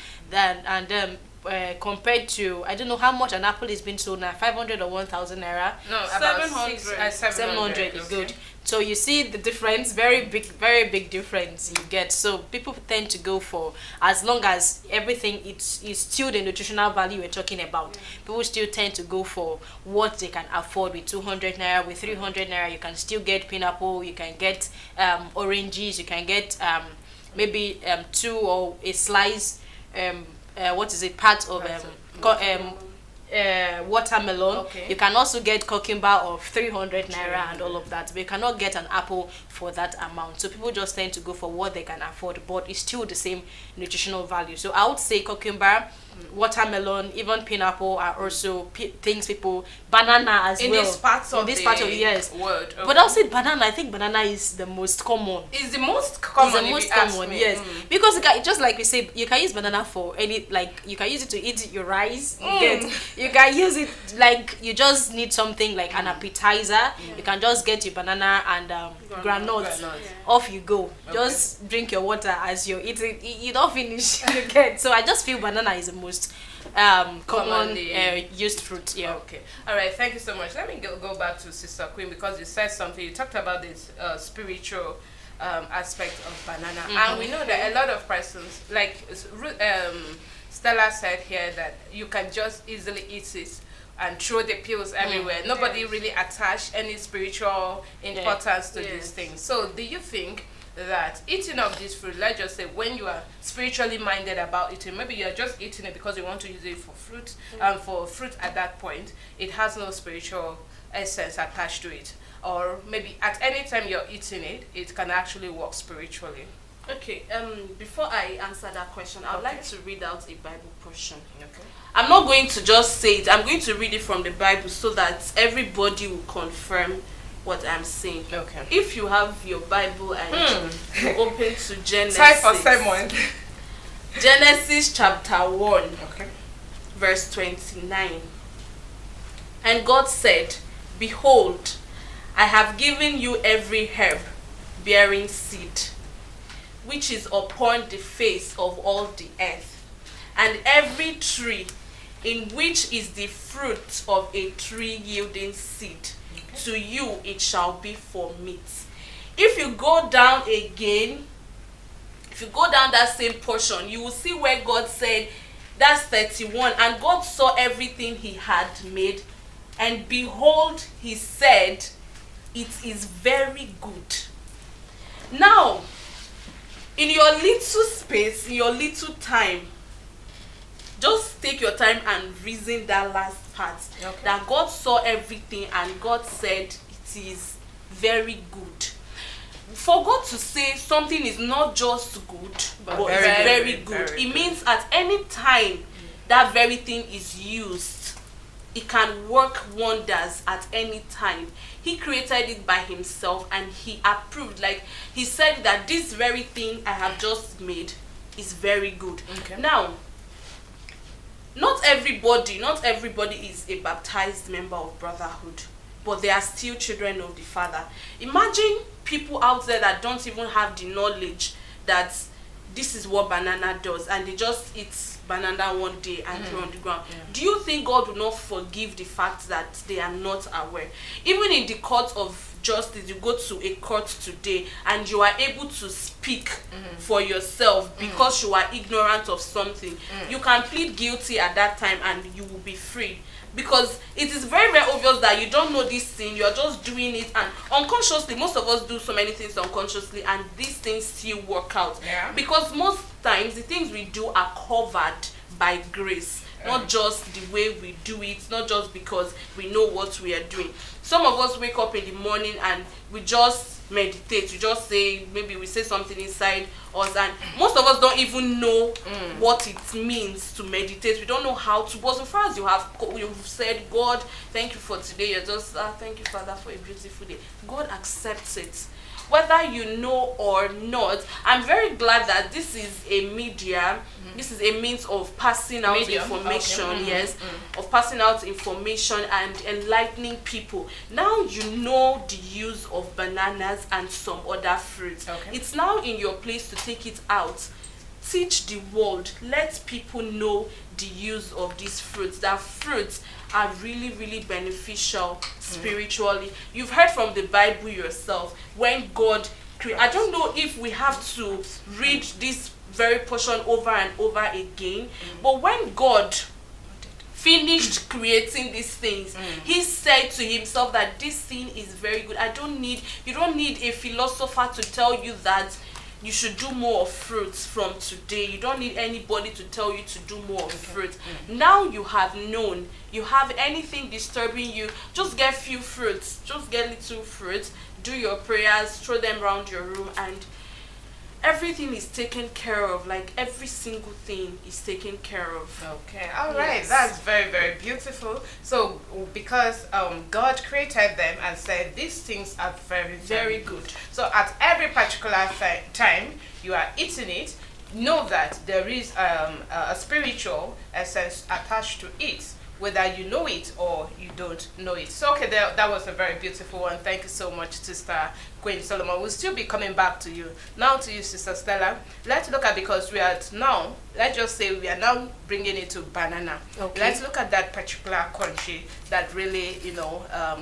Compared to, I don't know how much an apple is being sold now, 500 or 1,000 naira. No, 700 is good. So you see the difference, very big difference you get. So people tend to go for, as long as everything is still the nutritional value we're talking about, people still tend to go for what they can afford. With 200 naira, with 300 naira, you can still get pineapple, you can get oranges, you can get maybe 2 or a slice, part of watermelon. Okay. You can also get cucumber of 300 naira and all of that, but you cannot get an apple for that amount. So people just tend to go for what they can afford, but it's still the same nutritional value. So I would say cucumber, watermelon, even pineapple are also things people, banana as well. In this part of yes. World. Okay. But I'll say banana. I think banana is the most common. It's the most common. Yes. Because just like we said, you can use banana for any, like you can use it to eat your rice. You can use it like you just need something like an appetizer. You can just get your banana and granules. Off you go. Okay. Just drink your water as you're eating. You don't finish. You get. So I just feel banana is the most commonly used fruit. Yeah. Okay. All right. Thank you so much. Let me go back to Sister Queen, because you said something. You talked about this spiritual aspect of banana, and we know that a lot of persons, like Stella said here, that you can just easily eat it and throw the pills everywhere. Nobody really attach any spiritual importance to these things. So do you think that eating of this fruit, let's just say when you are spiritually minded about eating, maybe you're just eating it because you want to use it for fruit, for fruit at that point, it has no spiritual essence attached to it. Or maybe at any time you're eating it, it can actually work spiritually. Okay, before I answer that question, I would like to read out a Bible portion. Okay. I'm not going to just say it, I'm going to read it from the Bible so that everybody will confirm what I'm saying. Okay. If you have your Bible and you open to Genesis. Time for someone. Genesis chapter 1, verse 29. And God said, Behold, I have given you every herb bearing seed, which is upon the face of all the earth, and every tree in which is the fruit of a tree yielding seed. To you it shall be for meat. If you go down again, if you go down that same portion, you will see where God said, that's 31, and God saw everything he had made, and behold, he said, it is very good. Now, in your little space, in your little time, just take your time and reason that last part. That God saw everything and God said it is very good. For God to say something is not just good, but very good, it means at any time that very thing is used, it can work wonders at any time. He created it by himself and he approved. Like he said that this very thing I have just made is very good. Now, not everybody is a baptized member of Brotherhood, but they are still children of the Father. Imagine people out there that don't even have the knowledge that this is what banana does, and they just eat banana one day and throw on the ground. Do you think God will not forgive the fact that they are not aware? Even in the court of justice, you go to a court today and you are able to speak for yourself because you are ignorant of something. You can plead guilty at that time and you will be free. Because it is very, very obvious that you don't know this thing, you're just doing it, and unconsciously, most of us do so many things unconsciously, and these things still work out. Because most times, the things we do are covered by grace, not just the way we do it, not just because we know what we are doing. Some of us wake up in the morning and we just meditate. We just say, maybe we say something inside us, and most of us don't even know what it means to meditate. We don't know how to. But so far as you've said, God, thank you for today, you're just thank you, Father, for a beautiful day. God accepts it, whether you know or not. I'm very glad that this is a media. This is a means of passing out information, of passing out information and enlightening people. Now you know the use of bananas and some other fruits. It's now in your place to take it out. Teach the world. Let people know the use of these fruits. That fruits are really, really beneficial spiritually. You've heard from the Bible yourself when God created. I don't know if we have to read this very portion over and over again, but when God finished creating these things, he said to himself that this thing is very good. You don't need a philosopher to tell you that you should do more of fruits from today. You don't need anybody to tell you to do more of fruit. Now you have known. You have anything disturbing you, just get few fruits. Just get little fruits. Do your prayers, throw them around your room, and everything is taken care of. Like every single thing is taken care of. Okay, all right. That's very, very beautiful. So because God created them and said these things are very, very good. So at every particular time you are eating it, know that there is a spiritual essence attached to it, whether you know it or you don't know it. So okay, that was a very beautiful one. Thank you so much, Sister Queen Solomon. We'll still be coming back to you. Now to you, Sister Stella. Let's look at, because we are now, let's just say we are now bringing it to banana. Let's look at that particular country that really,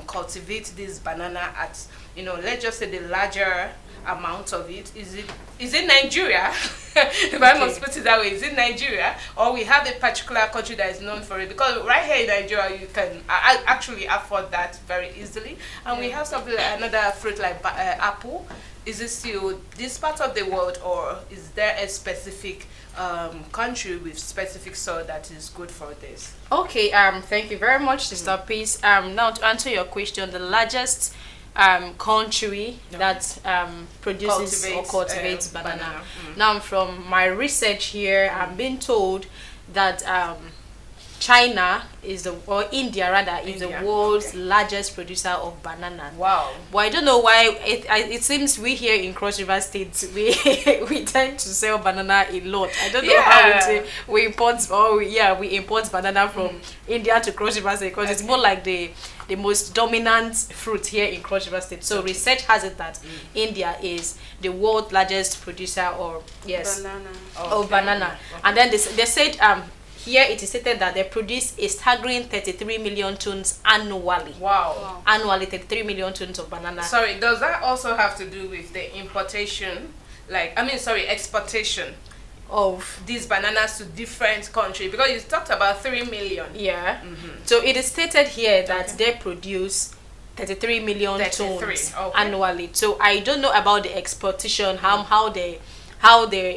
cultivate this banana at, let's just say the larger amount of it? Is it Nigeria? If I must put it that way, is it Nigeria, or we have a particular country that is known for it? Because right here in Nigeria, you can actually afford that very easily, and we have something like another fruit like apple. Is it still this part of the world, or is there a specific country with specific soil that is good for this? Okay, thank you very much, Sister Peace. Now to answer your question, the largest country that produces or cultivates banana. Now, from my research here, I'm being told that China is or India rather, is the world's largest producer of bananas. Wow. But I don't know why it seems we here in Cross River State we tend to sell banana a lot. I don't know how we import we import banana from India to Cross River State, because it's more like the most dominant fruit here in Cross River State. So research has it that India is the world's largest producer of banana. And then they said here it is stated that they produce a staggering 33 million tons annually. Wow. Annually 33 million tons of banana. Sorry, does that also have to do with the importation, exportation of these bananas to different countries? Because you talked about 3 million. Yeah. So it is stated here that they produce 33 million tons annually. So I don't know about the exportation, how they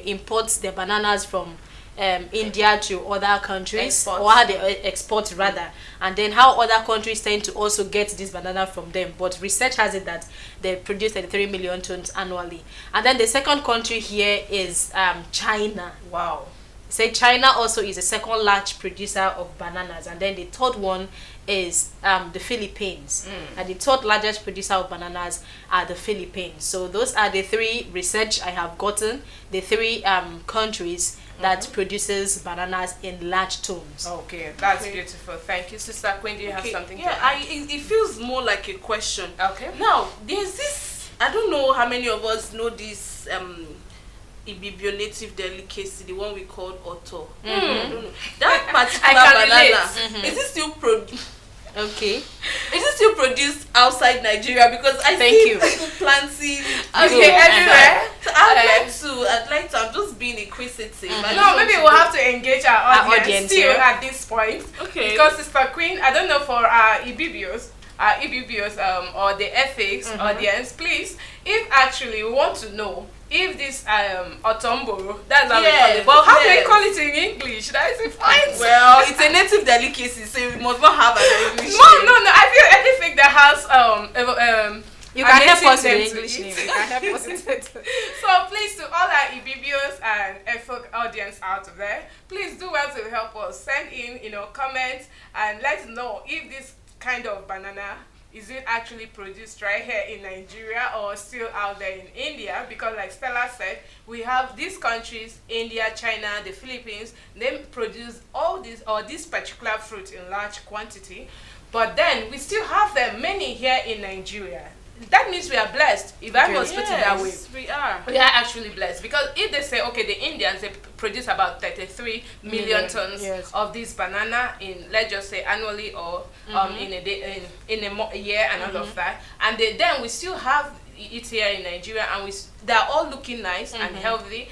import the bananas from India to other countries, or how they export rather, and then how other countries tend to also get this banana from them. But research has it that they produce 33 million tons annually. And then the second country here is China. Wow. Say China also is the second large producer of bananas, and then the third one is the Philippines, and the third largest producer of bananas are the Philippines. So those are the three research I have gotten, the three countries that produces bananas in large tons. Okay, that's beautiful. Thank you, Sister Queen. Do you have something to add? It feels more like a question. Okay. Now, there's this, I don't know how many of us know this Ibibio native delicacy, the one we call Otto. I don't know. That particular banana, is it still produced? Okay. Is it still produced outside Nigeria? Because I see people planting everywhere. So I'd like to. I'm just being inquisitive. No, maybe we'll have to engage our audience still at this point. Okay. Because Sister Queen, I don't know for our Ibibios, or the ethics audience, please, if actually we want to know if this otomboro, that's how we call it. But how do we call it in English? That is the point. Well, it's a native delicacy, so we must not have an English name. No. I feel anything that has you can help us with English name. You can help us with it. So please, to all our Ibibios and EFOC audience out there, please do well to help us. Send in, comments and let us know if this kind of banana is it actually produced right here in Nigeria or still out there in India? Because like Stella said, we have these countries, India, China, the Philippines, they produce all these or this particular fruit in large quantity. But then we still have them many here in Nigeria. That means we are blessed, if I must put it that way. We are. We are actually blessed, because if they say, okay, the Indians, they produce about 33 million tons of this banana in, let's just say, annually or in a day, in a year and all of that, and then we still have it here in Nigeria, and they're all looking nice and healthy.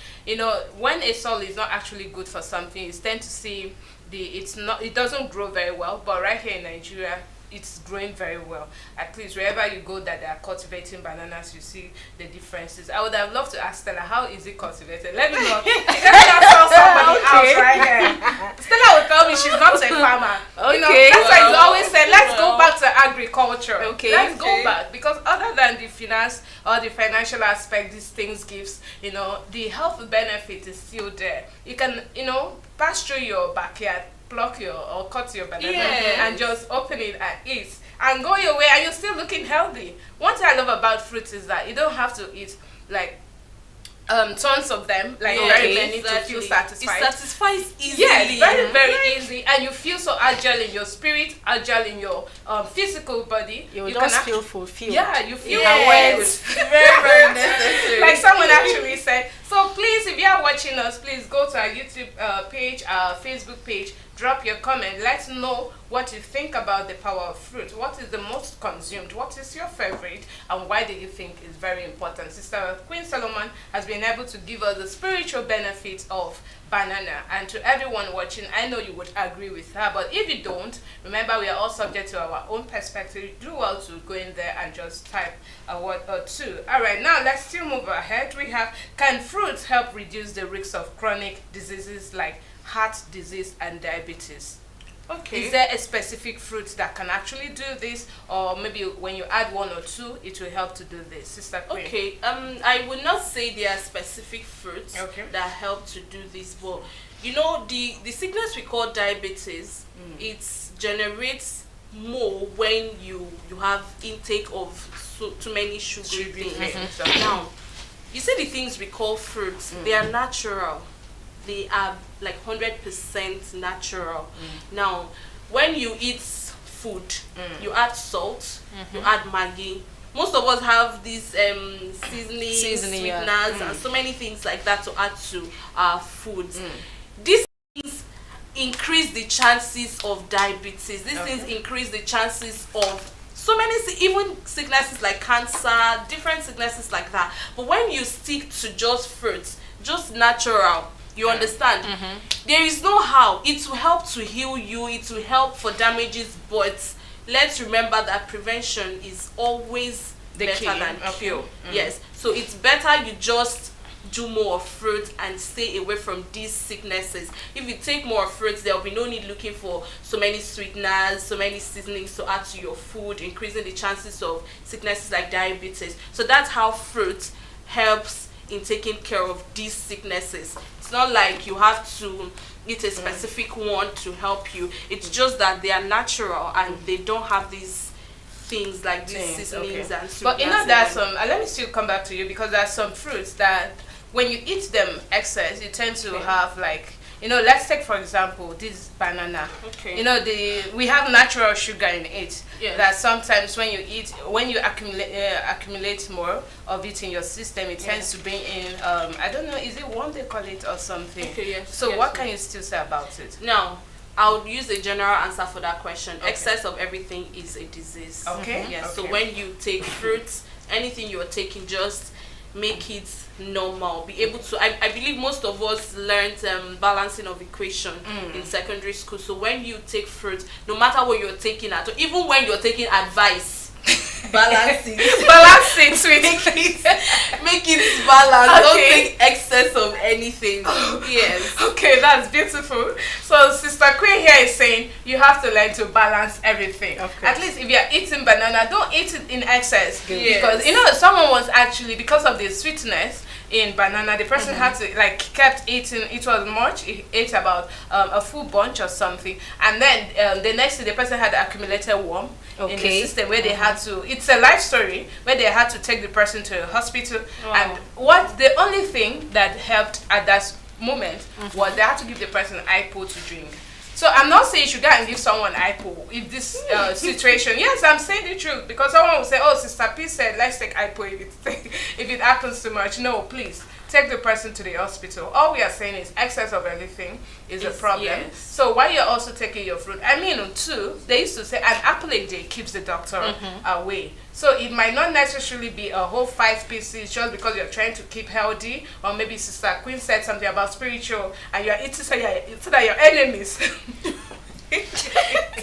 When a soil is not actually good for something, you tend to see it doesn't grow very well. But right here in Nigeria, it's growing very well. At least wherever you go that they are cultivating bananas, you see the differences. I would have loved to ask Stella, how is it cultivated? Let me know. Let me not tell somebody else right here. Stella will tell me she's not a farmer. That's why you always say, let's go back to agriculture. Let's go back, because other than the finance or the financial aspect these things gives, the health benefit is still there. You can, pass through your backyard, pluck or cut your banana and just open it and eat and go your way, and you're still looking healthy. One thing I love about fruits is that you don't have to eat like tons of them, like very many, to feel satisfied. It satisfies easily. Yes, very, very easy, and you feel so agile in your spirit, agile in your physical body. You just feel fulfilled. Yeah, you feel aware. Very, very necessary. Like someone actually said. So please, if you are watching us, please go to our YouTube page, our Facebook page. drop your comment. Let's know what you think about the power of fruit. What is the most consumed? What is your favorite? And why do you think it's very important? Sister Queen Solomon has been able to give us the spiritual benefits of banana. And to everyone watching, I know you would agree with her. But if you don't, remember we are all subject to our own perspective. Do well to go in there and just type a word or two. All right, now let's still move ahead. We have, can fruits help reduce the risk of chronic diseases like heart disease and diabetes? Okay. Is there a specific fruit that can actually do this, or maybe when you add one or two, it will help to do this, Sister Queen? Okay. I would not say there are specific fruits that help to do this, but you know the sickness we call diabetes, it generates more when you have intake of too many sugary things. Now, you see the things we call fruits, they are natural. They are like 100% natural. Now, when you eat food, you add salt, you add Maggi. Most of us have these seasoning sweeteners and so many things like that to add to our foods. These things increase the chances of diabetes. These things increase the chances of so many, even sicknesses like cancer, different sicknesses like that. But when you stick to just fruits, just natural, you understand? There is no how. It will help to heal you. It will help for damages. But let's remember that prevention is always better than cure. Yes. So it's better you just do more of fruit and stay away from these sicknesses. If you take more fruits, there will be no need looking for so many sweeteners, so many seasonings to add to your food, increasing the chances of sicknesses like diabetes. So that's how fruit helps in taking care of these sicknesses. It's not like you have to eat a specific one to help you. It's just that they are natural and they don't have these things like these seasonings and sweeteners. But you know, there are some, let me still come back to you, because there are some fruits that when you eat them excess, you tend to have like, you know, let's take for example this banana. You know, we have natural sugar in it. That sometimes when you eat, when you accumulate more of it in your system, it tends to bring in I don't know, is it worm they call it or something? So what can you still say about it? Now, I would use a general answer for that question. Excess of everything is a disease. So when you take fruits, anything you're taking, just make it normal. Be able to, I believe most of us learned balancing of equation in secondary school. So when you take fruit, no matter what you're taking at, even when you're taking advice, balance it. Balance it, sweetie. Make it balanced. Don't take excess of anything. Yes. Okay, that's beautiful. So Sister Queen here is saying you have to learn to balance everything. At least if you're eating banana, don't eat it in excess. Because you know, someone was actually, because of the sweetness in banana, the person had to like kept eating. It was much. He ate about a full bunch or something, and then the next day the person had accumulated worm in the system where they had to. It's a life story where they had to take the person to a hospital, and what the only thing that helped at that moment was they had to give the person IPO to drink. So I'm not saying you should go and give someone IPO if this situation. Yes, I'm saying the truth, because someone will say, "Oh, Sister P said let's take IPO if it happens too much." No, please take the person to the hospital. All we are saying is excess of anything is a problem. So while you're also taking your fruit, I mean, too, they used to say an apple a day keeps the doctor away. So it might not necessarily be a whole 5 pieces just because you're trying to keep healthy, or maybe Sister Queen said something about spiritual and you're eating so that your enemies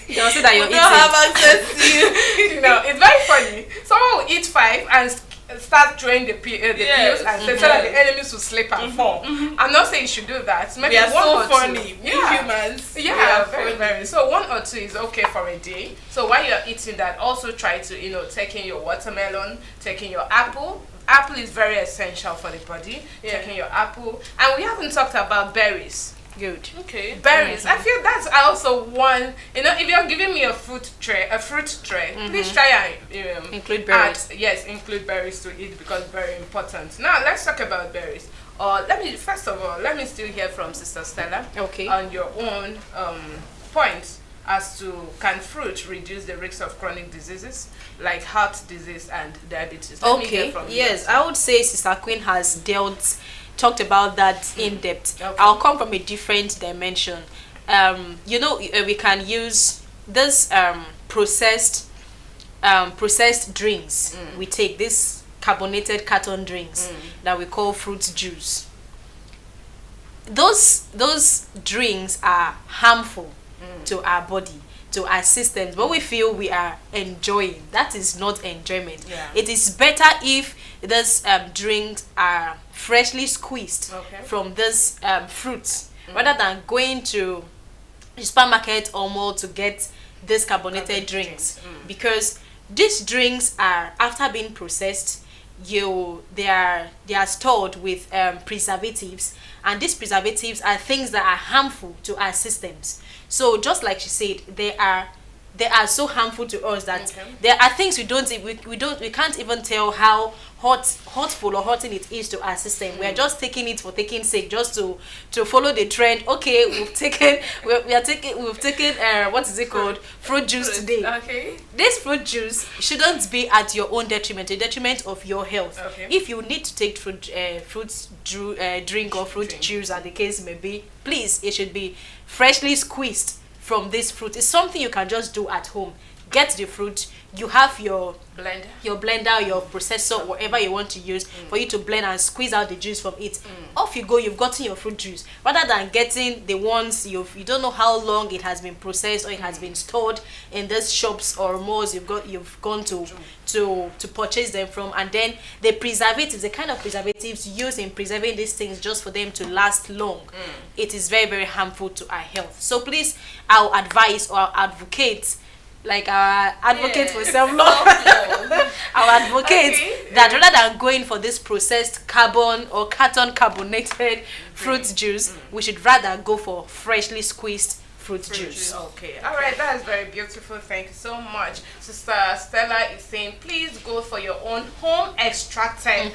you also that you're don't have access to you. You know, it's very funny. Someone will eat 5 and start throwing the pills and so that the enemies will slip and fall. I'm not saying you should do that. Maybe we are one so or funny. Two. We humans. Yeah, very, very. So 1 or 2 is okay for a day. So while you're eating that, also try to, you know, taking your watermelon, taking your apple. Apple is very essential for the body. Taking your apple. And we haven't talked about berries. Good. Okay. Berries. I feel that's also one. You know, if you're giving me a fruit tray, please try and include berries. Yes, include berries to eat, because very important. Now let's talk about berries. Let me still hear from Sister Stella. On your own points as to, can fruit reduce the risk of chronic diseases like heart disease and diabetes? Let me hear from you. I would say Sister Queen has talked about that in depth. I'll come from a different dimension. we can use this processed drinks. We take this carbonated carton drinks that we call fruit juice. Those drinks are harmful to our body, to our systems, but we feel we are enjoying. That is not enjoyment. It is better if those drinks are freshly squeezed from this fruits, rather than going to the supermarket or mall to get these carbonated drinks. Because these drinks are, after being processed, they are stored with preservatives, and these preservatives are things that are harmful to our systems. So just like she said, they are so harmful to us that there are things we can't even tell how hurtful or hurting it is to our system. We are just taking it for taking sake, just to follow the trend. Okay, we've taken what is it called, fruit juice today. This fruit juice shouldn't be at your own detriment, the detriment of your health. If you need to take fruit drink or fruit juice, as the case may be, please, it should be freshly squeezed from this fruit. It's something you can just do at home. Get the fruit, you have your blender, your processor, whatever you want to use for you to blend and squeeze out the juice from it. Off you go, you've gotten your fruit juice, rather than getting the ones you don't know how long it has been processed or it has been stored in these shops or malls you've gone to purchase them from. And then the preservatives, the kind of preservatives used in preserving these things just for them to last long, it is very, very harmful to our health. So please, I'll advise or advocate, like our advocate for self-love, our advocate that rather than going for this processed carbon or carton carbonated fruit juice, we should rather go for freshly squeezed fruit juice. Okay, all right, that is very beautiful. Thank you so much. Sister Stella is saying, please go for your own home extracted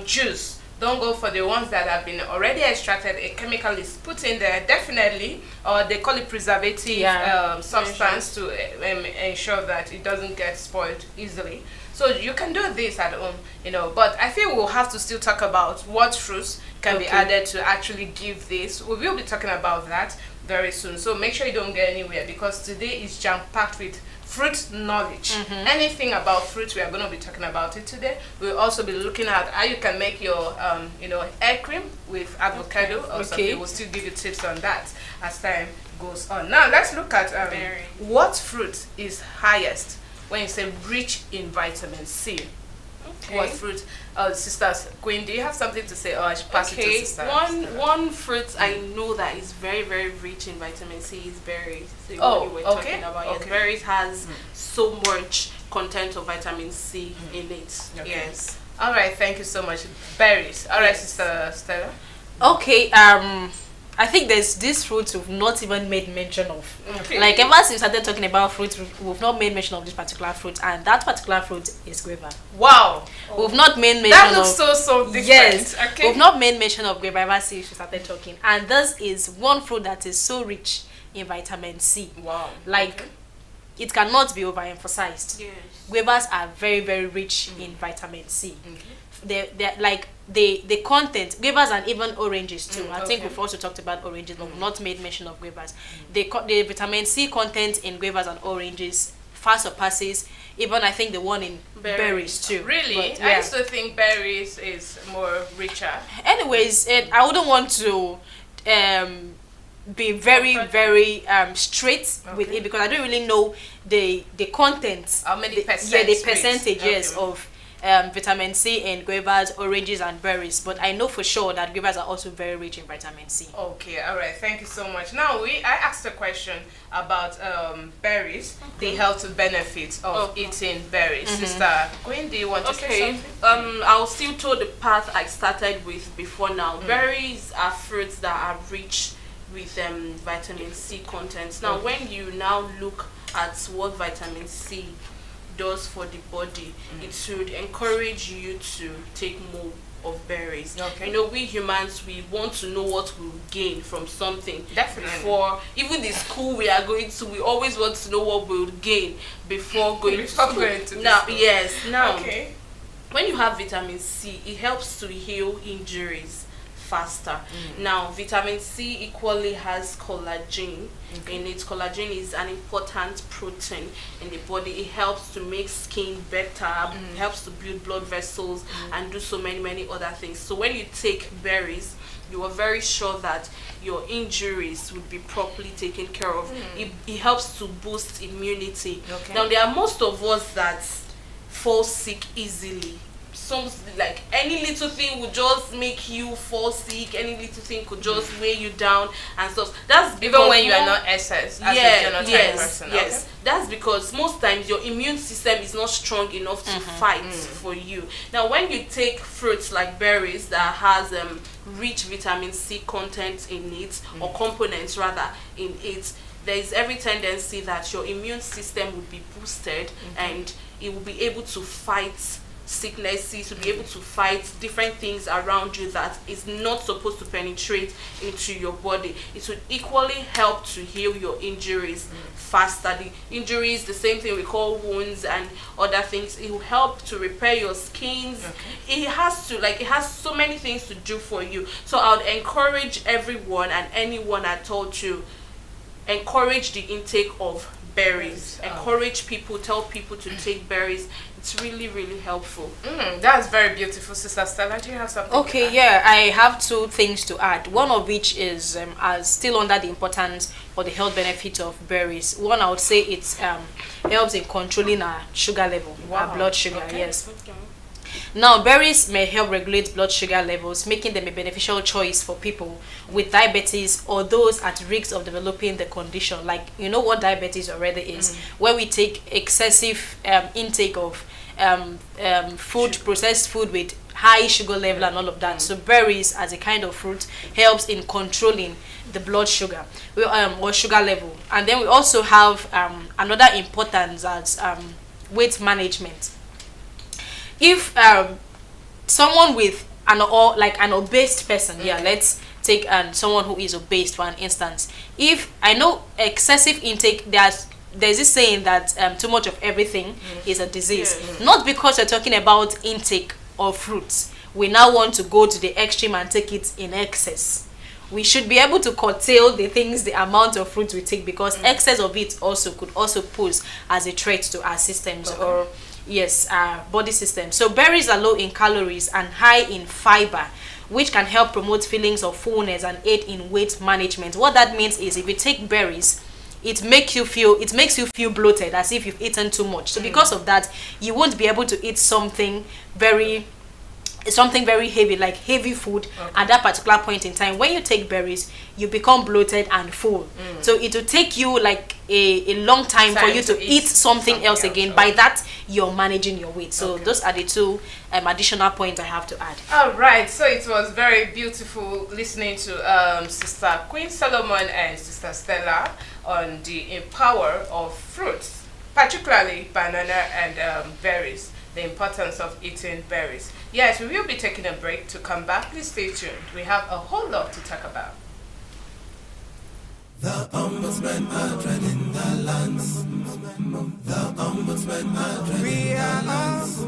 juice. Don't go for the ones that have been already extracted. A chemical is put in there, definitely, or they call it preservative substance to ensure that it doesn't get spoiled easily. So you can do this at home, but I think we'll have to still talk about what fruits can be added to actually give this. We will be talking about that very soon. So make sure you don't get anywhere, because today is jam-packed with fruit knowledge. Anything about fruit, we are going to be talking about it today. We'll also be looking at how you can make your hair cream with avocado or something. We'll still give you tips on that as time goes on. Now let's look at what fruit is highest when you say rich in vitamin C. What fruit? Sisters, Queen, do you have something to say, or I should pass it to Sister? One fruit I know that is very, very rich in vitamin C is berries. So you were talking about. Yes, berries has so much content of vitamin C in it. Yes. All right, thank you so much. Berries. All right, Sister Stella. Okay. I think there's this fruit we've not even made mention of. Like ever since we started talking about fruit, we've not made mention of this particular fruit, and that particular fruit is guava. Wow. We've not made mention that looks so different. Yes. We've not made mention of guava ever since we started talking, and this is one fruit that is so rich in vitamin C. Wow. Like it cannot be overemphasized. Yes. Guavas are very, very rich in vitamin C. They're like the content, guavas and even oranges too. I think we've also talked about oranges, but we've not made mention of guavas. The vitamin C content in guavas and oranges far surpasses even, I think, the one in berries too. Really? But, I used to think berries is more richer. Anyways, I wouldn't want to be very, very straight with it, because I don't really know the content. How many percent? Yeah, the percentage of vitamin C in guavas, oranges, and berries. But I know for sure that guavas are also very rich in vitamin C. Okay, all right, thank you so much. Now I asked a question about berries, the health benefits of eating berries. Sister Queen, do you want to say something? I'll still tell the path I started with before now. Berries are fruits that are rich with vitamin C contents. Now when you now look at what vitamin C does for the body, it should encourage you to take more of berries. We humans, we want to know what we'll gain from something. Definitely. For even the school we are going to, we always want to know what we'll gain before going to school. Now, when you have vitamin C, it helps to heal injuries faster. Now, vitamin C equally has collagen in it. Collagen is an important protein in the body. It helps to make skin better, helps to build blood vessels, and do so many other things. So when you take berries, you are very sure that your injuries would be properly taken care of. It helps to boost immunity. Now, there are most of us that fall sick easily. Some, like, any little thing would just make you fall sick. Any little thing could just weigh you down and stuff. That's because even when you are not SS as a genotype person. Yes, that's because most times your immune system is not strong enough to fight for you. Now, when you take fruits like berries that has rich vitamin C content in it, or components rather in it, there is every tendency that your immune system will be boosted and it will be able to fight sicknesses, to be able to fight different things around you that is not supposed to penetrate into your body. It would equally help to heal your injuries faster. The injuries, the same thing we call wounds and other things, it will help to repair your skins. It has so many things to do for you. So I would encourage everyone and anyone at all to encourage the intake of berries. Encourage people, tell people to take berries. It's really helpful. That's very beautiful, Sister Stella. Do you have something? Okay, yeah, I have two things to add. One of which is still under the importance or the health benefit of berries. One, I would say it helps in controlling our sugar level, our blood sugar. Yes. Now, berries may help regulate blood sugar levels, making them a beneficial choice for people with diabetes or those at risk of developing the condition. Like, you know what diabetes already is, where we take excessive intake of processed food with high sugar level and all of that. So berries as a kind of fruit helps in controlling the blood sugar or sugar level. And then we also have another importance as weight management. If someone with an obese person, let's take someone who is obese for an instance. If I know excessive intake, there's this saying that too much of everything is a disease. Not because we're talking about intake of fruits, we now want to go to the extreme and take it in excess. We should be able to curtail the amount of fruit we take, because excess of it could also pose as a threat to our systems or our body system. So berries are low in calories and high in fiber, which can help promote feelings of fullness and aid in weight management. What that means is, if you take berries, it makes you feel bloated, as if you've eaten too much. So because of that, you won't be able to eat something very heavy, like heavy food at that particular point in time. When you take berries, you become bloated and full. So it will take you like a long time for you to eat something else again. By that, you're managing your weight. So those are the two additional points I have to add. All right, so it was very beautiful listening to Sister Queen Solomon and Sister Stella on the power of fruits, particularly banana and berries, the importance of eating berries. Yes, we will be taking a break. To come back, please stay tuned. We have a whole lot to talk about. The ombudsman are treading the lands. The ombudsman are treading the lands.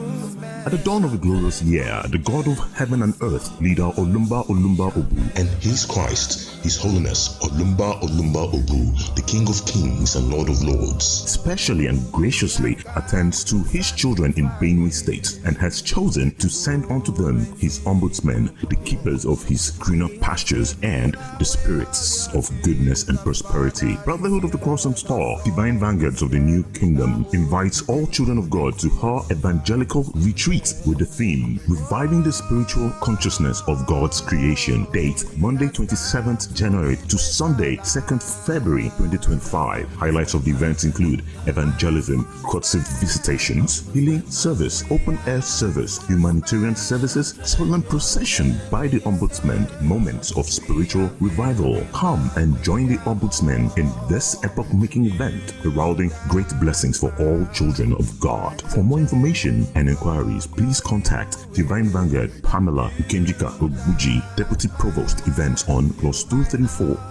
At the dawn of a glorious year, the God of heaven and earth, leader Olumba Obu, and his Christ, His Holiness Olumba Obu, the King of Kings and Lord of Lords, specially and graciously attends to his children in Benue State and has chosen to send unto them his ombudsmen, the keepers of his greener pastures and the spirits of goodness and prosperity. Brotherhood of the Cross and Star, Divine Vanguards of the New Kingdom, invites all children of God to her evangelical retreat with the theme Reviving the Spiritual Consciousness of God's Creation. Date Monday 27th January to Sunday 2nd February 2025. Highlights of the events include evangelism, courtesy visitations, healing service, open air service, humanitarian services, solemn procession by the ombudsman, moments of spiritual revival. Come and join the ombudsman in this epoch-making event, heralding great blessings for all children of God. For more information and inquiries, please contact Divine Vanguard Pamela Ukenjika Oguji, Deputy Provost Events on +234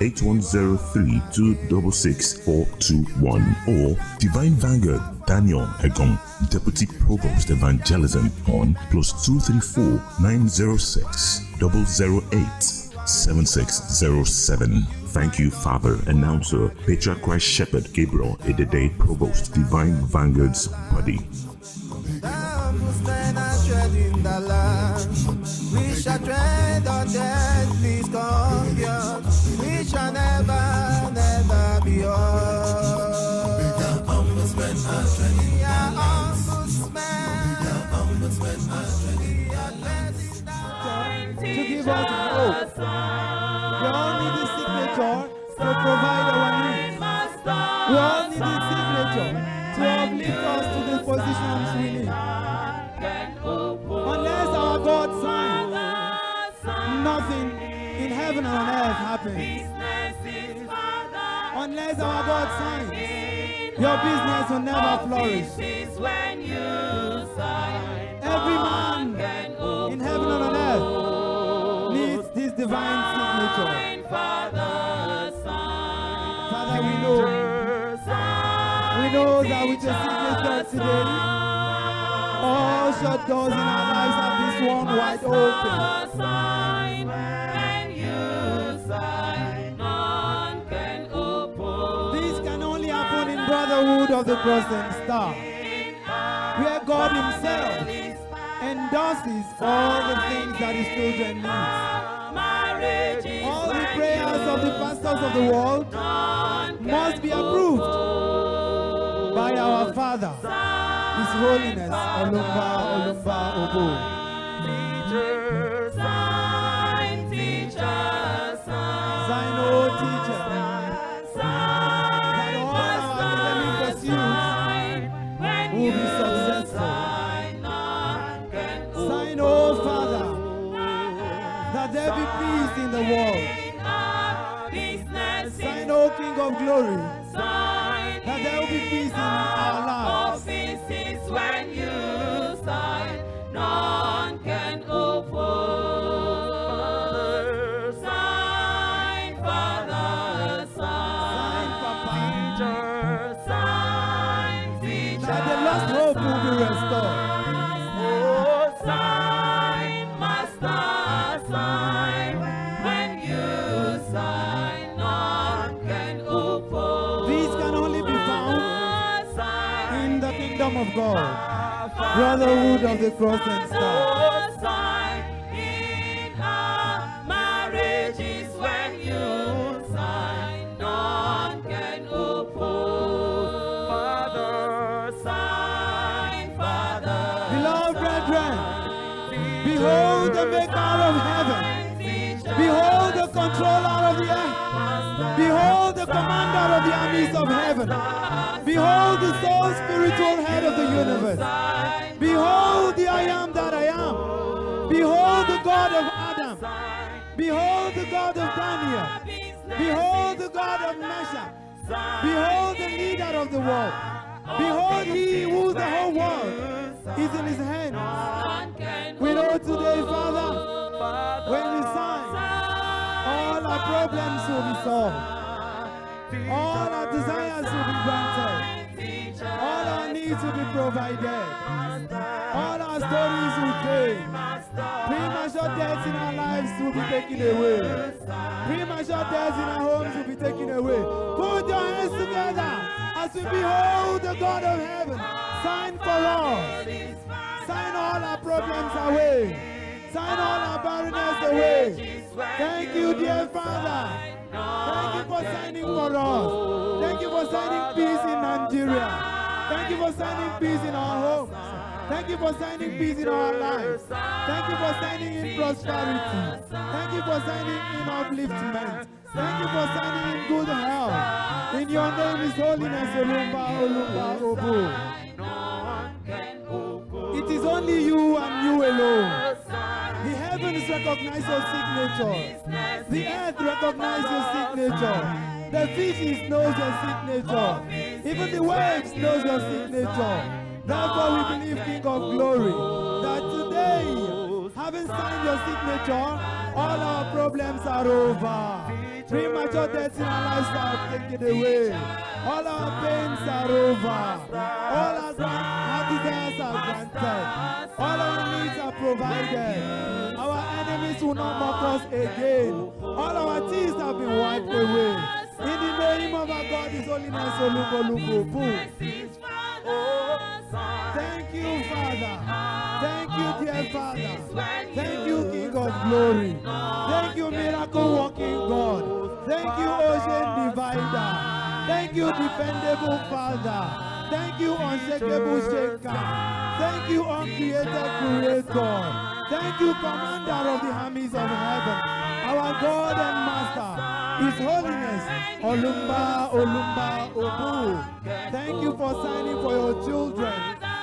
8103 266 421, or Divine Vanguard Daniel Egom, Deputy Provost Evangelism on +234 906 008 7607. Thank you, Father, Announcer, Petra Christ Shepherd, Gabriel, Edede Provost, Divine Vanguard's Body. The Ombudsmen are treading the land. We shall tread on deadly scorpions. We shall never, never be old. The Ombudsmen are treading the land. The Ombudsmen are treading the land. To give us hope. We all need a signature to provide our needs. We all need a signature to uplift us to the positions we need. Unless our God signs, nothing in heaven and on earth happens. Unless our God signs, your business will never flourish. Every man in heaven and on earth needs this divine signature. Father, we know that with your signature today, all shut doors in our lives have been swung wide open. This can only happen in Brotherhood of the Cross and Star, where God Himself endorses all the things that His children need. All the prayers of the pastors of the world must be approved by our Father, His Holiness Olumba Olumba Obo. Sign, O teacher, that all our academic pursuits will be successful. Sign, O Father, that there be peace in the world. Sign, O King of Glory, that there will be peace in our lives. When you sign, none can oppose. Sign, Father, sign, Teacher, sign, Teacher, that the lost hope will be restored. Oh, sign, Master, sign. When you sign, none can oppose. These can only be found in the kingdom of God, Brotherhood of the Cross and Star. In our marriages, when you sign, none can oppose. Father, sign, Father. Beloved brethren, behold the maker of heaven, behold the controller of the earth, behold the commander of the armies of heaven, behold the sole spiritual head of the universe, behold the I am that I am, behold the God of Adam, behold the God of Daniel, behold the God of Meshach, behold the leader of the world, behold He who the whole world is in His hands. We know today, Father, when we sign, all our problems will be solved, all our desires will be granted, all our needs will be provided, all our stories will change. Premature deaths in our lives will be taken away. Premature deaths in our homes will be taken away. Put your hands together as we behold the God of heaven. Sign for us. Sign all our problems away. Sign all our barrenness away. Thank you, dear Father. Thank you for signing for us. Thank you for signing peace in Nigeria. Thank you for signing peace in our homes. Thank you for signing peace in our lives. Thank you for signing in prosperity. Thank you for signing in upliftment. Thank you for signing in good health. In your name is Holiness Olumba Olumba Obo. It is only you and you alone. The heavens recognize your signature. The earth recognizes your signature. The fishes knows your signature. Even the waves knows your signature. Therefore we believe, King of Glory, that today, having signed your signature, all our problems are over. Premature deaths in our lives are taken away. All our pains are over. All our desires are granted. All our needs are provided. Our enemies will will not mock us again. All our tears have been wiped away. In the name of our God, His holiness, Olugolugobu. Thank you, Father. Thank you, dear Father. Thank you, King of Glory. Thank you, miracle working God. Thank you, Ocean Divider. Thank you, dependable Father. Thank you, unshakable Shaker. Thank you, uncreated Creator. Thank you, Commander of the armies of heaven. Our God and Master, His Holiness, Olumba, Olumba, Obu. Thank you for signing for your children.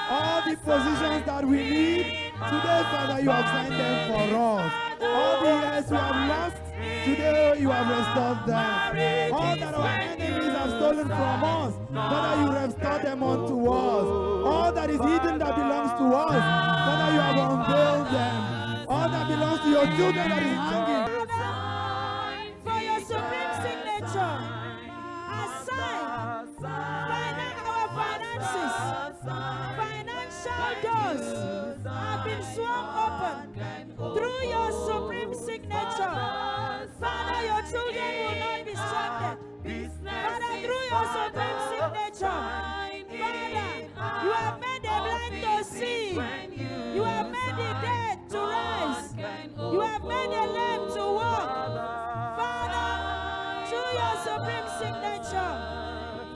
All the positions that we need, today, Father, you have signed them for us. All the years we have lost, today you have restored them. All that our enemies have stolen from us, Father, you restored them unto us. All that is hidden that belongs to us, Father, you have unveiled them. All that belongs to your children that is hanging. For your supreme signature, assign our finances, financial doors have been swung open through your supreme signature. Father, your children will not be stranded. Father, through your supreme signature, Father, you have made the blind to see. You have made the dead to rise. You have made the lame to walk. Father, through your supreme signature,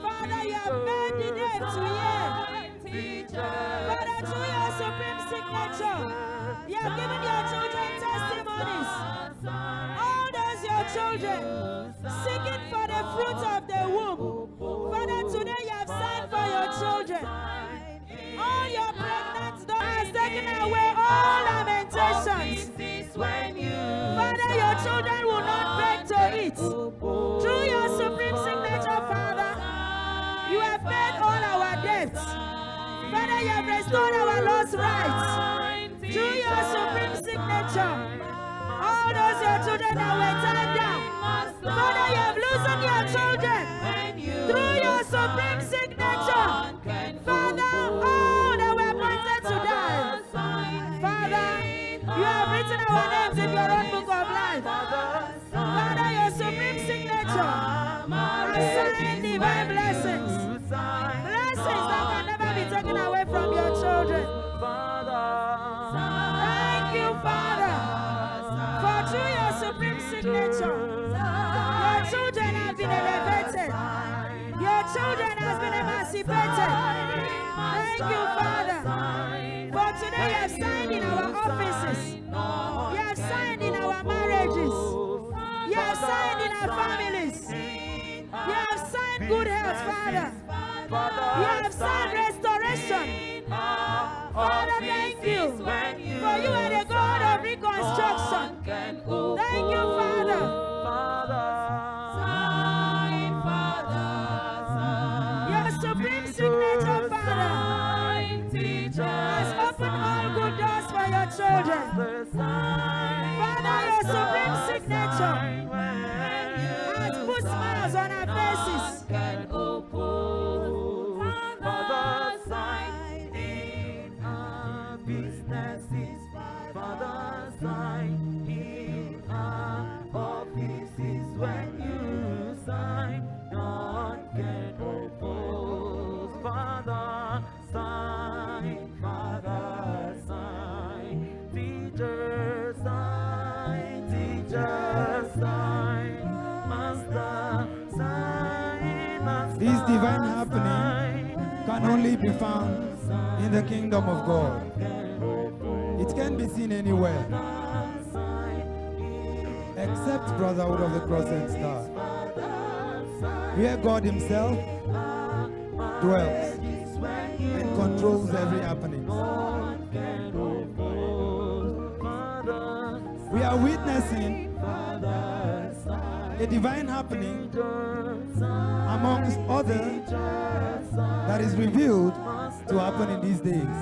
Father, you have made the dead to hear. Father, through your supreme signature, you have given your children testimonies. All those your children seeking for the fruit of the womb. Father, today you have signed for your children. All your pregnant daughters taken away all lamentations. Father, your children will not beg to eat. Through your supreme signature, Father, you have paid all our debts. Father, you have restored our lost rights. Through your supreme signature, all those your children that were tied down, Father, you have loosened your children. Through your supreme signature, Father, all that were appointed to die, Father, you have written our names in your own book of life. Father, your supreme signature assign divine blessings. Blessings that can never be taken away from your children. Thank you, Father, for through your supreme signature, your children have been elevated. Your children have been emancipated. Thank you, Father, for today you have signed in our offices. You have signed in our marriages. You have signed in our families. You have signed good health, Father. You have signed restoration. Father, thank you. For you are the God of reconstruction. Thank you, Father. Your supreme signature, Father, has opened all good doors for your children. Father, your supreme signature has put smiles on our faces. Father, sign in our offices. When you sign, none can oppose. Father, sign. Father, sign. Teacher, sign. Teacher, sign. Master, sign. Master, This divine happening can only be found in the kingdom of God. It can't be seen anywhere except Brotherhood of the Cross and Star, where God Himself dwells and controls every happening. We are witnessing a divine happening amongst other that is revealed to happen in these days.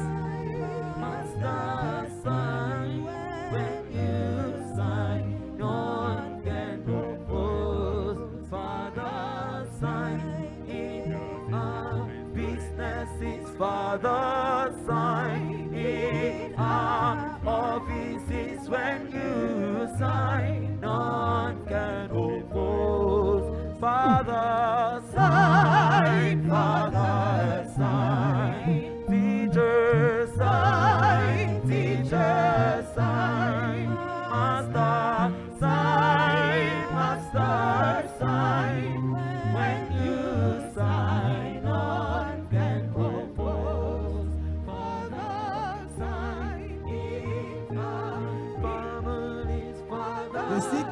When you sign, no one can propose. Father, sign in our businesses. Father, sign in our offices. When you sign,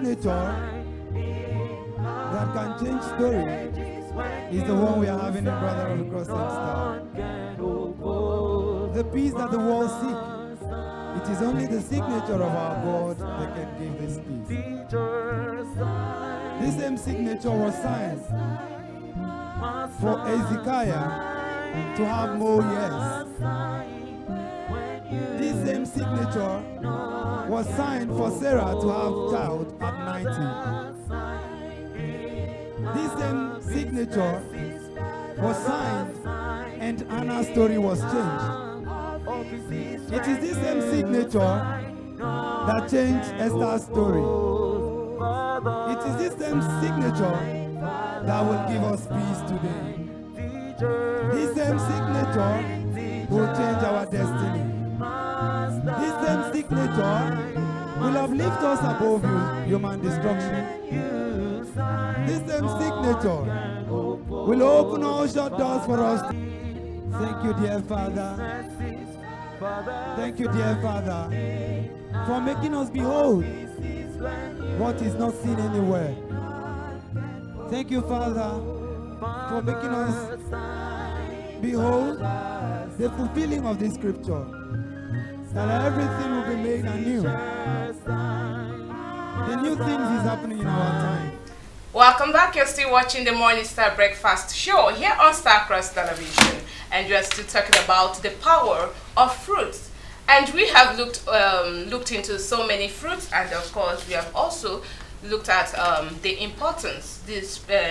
signature that can change story is the one we are having in Brother of the Cross and Star. The peace that the world seeks, it is only the signature of our God that can give this peace. This same signature was signed for Ezekiah to have more years. This same signature was signed for Sarah to have child at 90. This same signature was signed and Anna's story was changed. It is this same signature that changed Esther's story. It is this same signature that will give us peace today. This same signature will change our destiny. This same signature will uplift us above human destruction. This same signature will open all shut doors for us. Thank you, dear Father. Thank you, dear Father, for making us behold what is not seen anywhere. Thank you, Father, for making us behold the fulfilling of this scripture, that everything will be made anew. The new things is happening in our time. Welcome back. You're still watching the Morning Star Breakfast Show here on Starcross Television, and we are still talking about the power of fruits. And we have looked into so many fruits, and of course we have also looked at the importance, the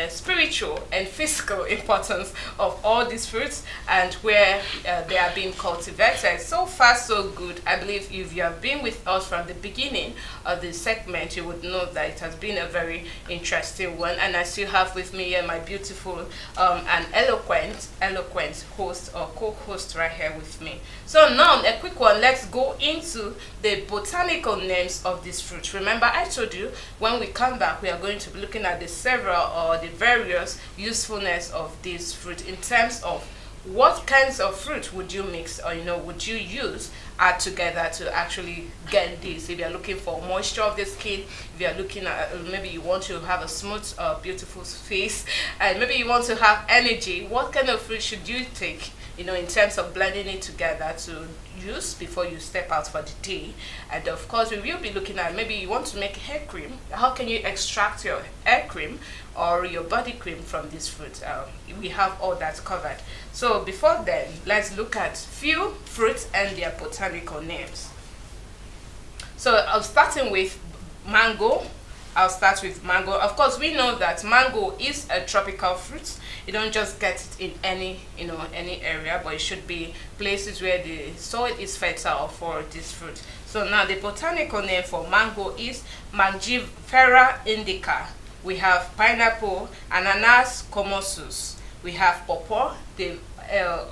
spiritual and physical importance of all these fruits and where they are being cultivated. So far, so good. I believe if you have been with us from the beginning of the segment, you would know that it has been a very interesting one. And I still have with me here my beautiful and eloquent host or co-host right here with me. So now, a quick one. Let's go into the botanical names of this fruit. Remember, I told you when we come back, we are going to be looking at the several or the various usefulness of this fruit in terms of what kinds of fruit would you mix or would you use add together to actually get this. If you are looking for moisture of the skin, if you are looking at maybe you want to have a smooth beautiful face, and maybe you want to have energy, what kind of fruit should you take in terms of blending it together to use before you step out for the day? And of course, we will be looking at maybe you want to make hair cream. How can you extract your hair cream or your body cream from this fruit? We have all that covered. So before then, let's look at few fruits and their botanical names. So I'm starting with mango. I'll start with mango. Of course, we know that mango is a tropical fruit. You don't just get it in any area, but it should be places where the soil is fertile for this fruit. So now the botanical name for mango is Mangifera indica. We have pineapple, Ananas commosus. We have pawpaw, the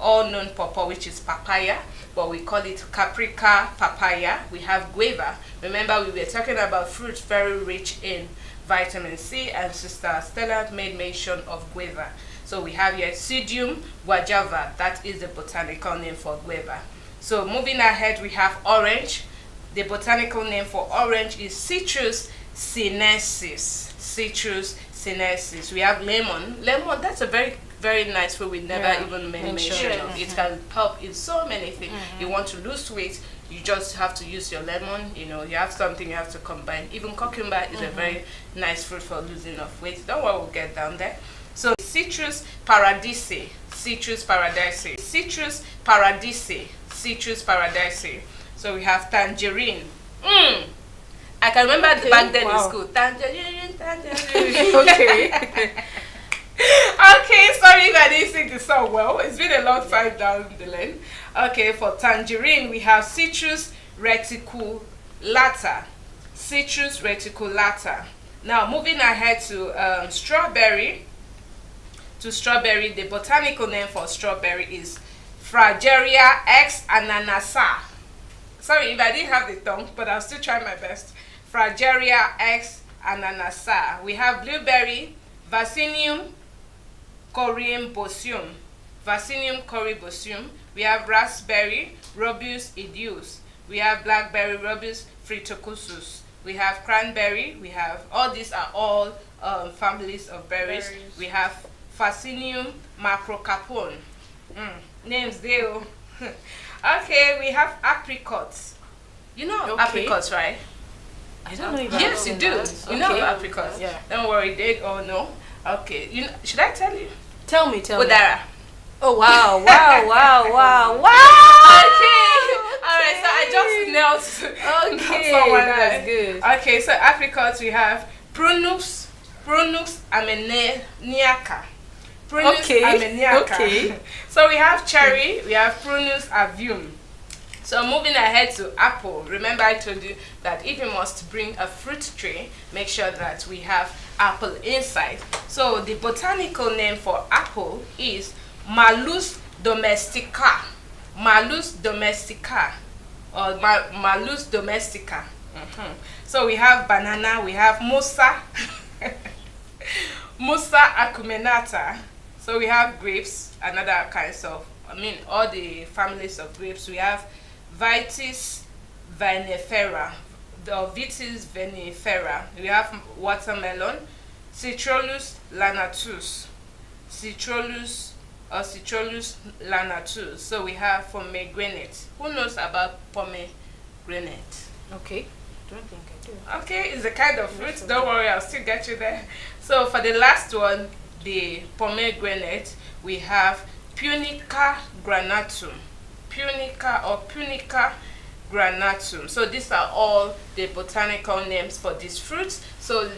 all-known pawpaw, which is papaya, but we call it caprica papaya. We have guava. Remember, we were talking about fruits very rich in vitamin C, and Sister Stella made mention of guava. So we have here Psidium guajava. That is the botanical name for guava. So moving ahead, we have orange. The botanical name for orange is Citrus sinensis. Citrus sinensis. We have lemon. Lemon, that's a very nice fruit. We never even mentioned. It can help in so many things. You want to lose weight, you just have to use your lemon. You have something you have to combine. Even cucumber is a very nice fruit for losing of weight. Don't worry, we'll get down there. So Citrus paradisea. Citrus paradisea. Citrus paradisea. Citrus paradisea. So we have tangerine. I can remember back then in school. Tangerine. Okay. Okay, sorry if I didn't sing the song well. It's been a long time down the lane. Okay, for tangerine, we have Citrus reticulata. Citrus reticulata. Now, moving ahead to strawberry. The botanical name for strawberry is Fragaria X ananasa. Sorry if I didn't have the tongue, but I'll still try my best. Fragaria X ananasa. We have blueberry, Vaccinium corimbosum. Vaccinium corimbosum. We have raspberry, Rubus idius. We have blackberry, Rubus fritocusus. we have cranberry, we have, all these are all families of berries. We have Fascinium macrocarpone. Names there. Okay, we have apricots. You know apricots, right? I don't know if Yes, you do. You know Okay. apricots. Yeah. Don't worry, they or no. Okay. You know, should I tell you? Tell me. Udara. Oh wow, wow. Okay. Alright, so I just nailed Okay, someone that's there. good. Okay, so apricots we have Prunus armeniaca. Prunus armeniaca. Okay. So we have cherry, we have Prunus avium. So moving ahead to apple, remember I told you that if you must bring a fruit tray, make sure that we have apple inside. So the botanical name for apple is Malus domestica. Malus domestica or Malus domestica. So we have banana, we have Musa, Musa acuminata. So we have grapes, another kinds of, all the families of grapes. We have Vitis vinifera, the Vitis vinifera. We have watermelon, Citrullus lanatus, Citrullus lanatus. So we have pomegranate. Who knows about pomegranate? Okay. Don't think I do. Okay, it's a kind of fruit. Don't worry, I'll still get you there. So for the last one, the pomegranate, we have Punica granatum. Punica granatum. So these are all the botanical names for these fruits. So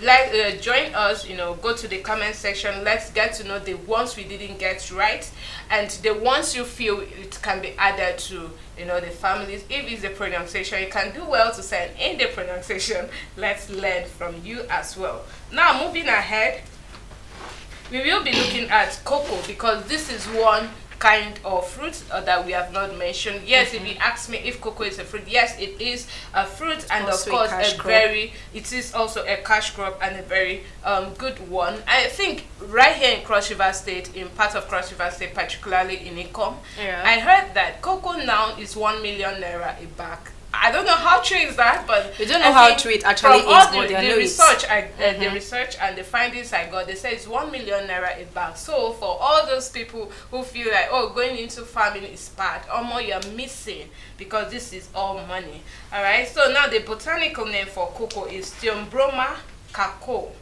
join us, go to the comment section. Let's get to know the ones we didn't get right and the ones you feel it can be added to, the families. If it's the pronunciation, you can do well to send in the pronunciation. Let's learn from you as well. Now moving ahead, we will be looking at cocoa because this is one kind of fruit that we have not mentioned. Yes, if you ask me if cocoa is a fruit, yes, it is a fruit, and of course it is also a cash crop and a very good one. I think right here in Cross River State, in part of Cross River State, particularly in Ikom, I heard that cocoa now is 1 million naira a bag. I don't know how true is that, but we don't know how true it actually is. But the research, the research and the findings I got, they say it's 1 million naira a bag. So for all those people who feel like, oh, going into farming is bad, or more you're missing because this is all money. All right. So now the botanical name for cocoa is Theobroma cacao.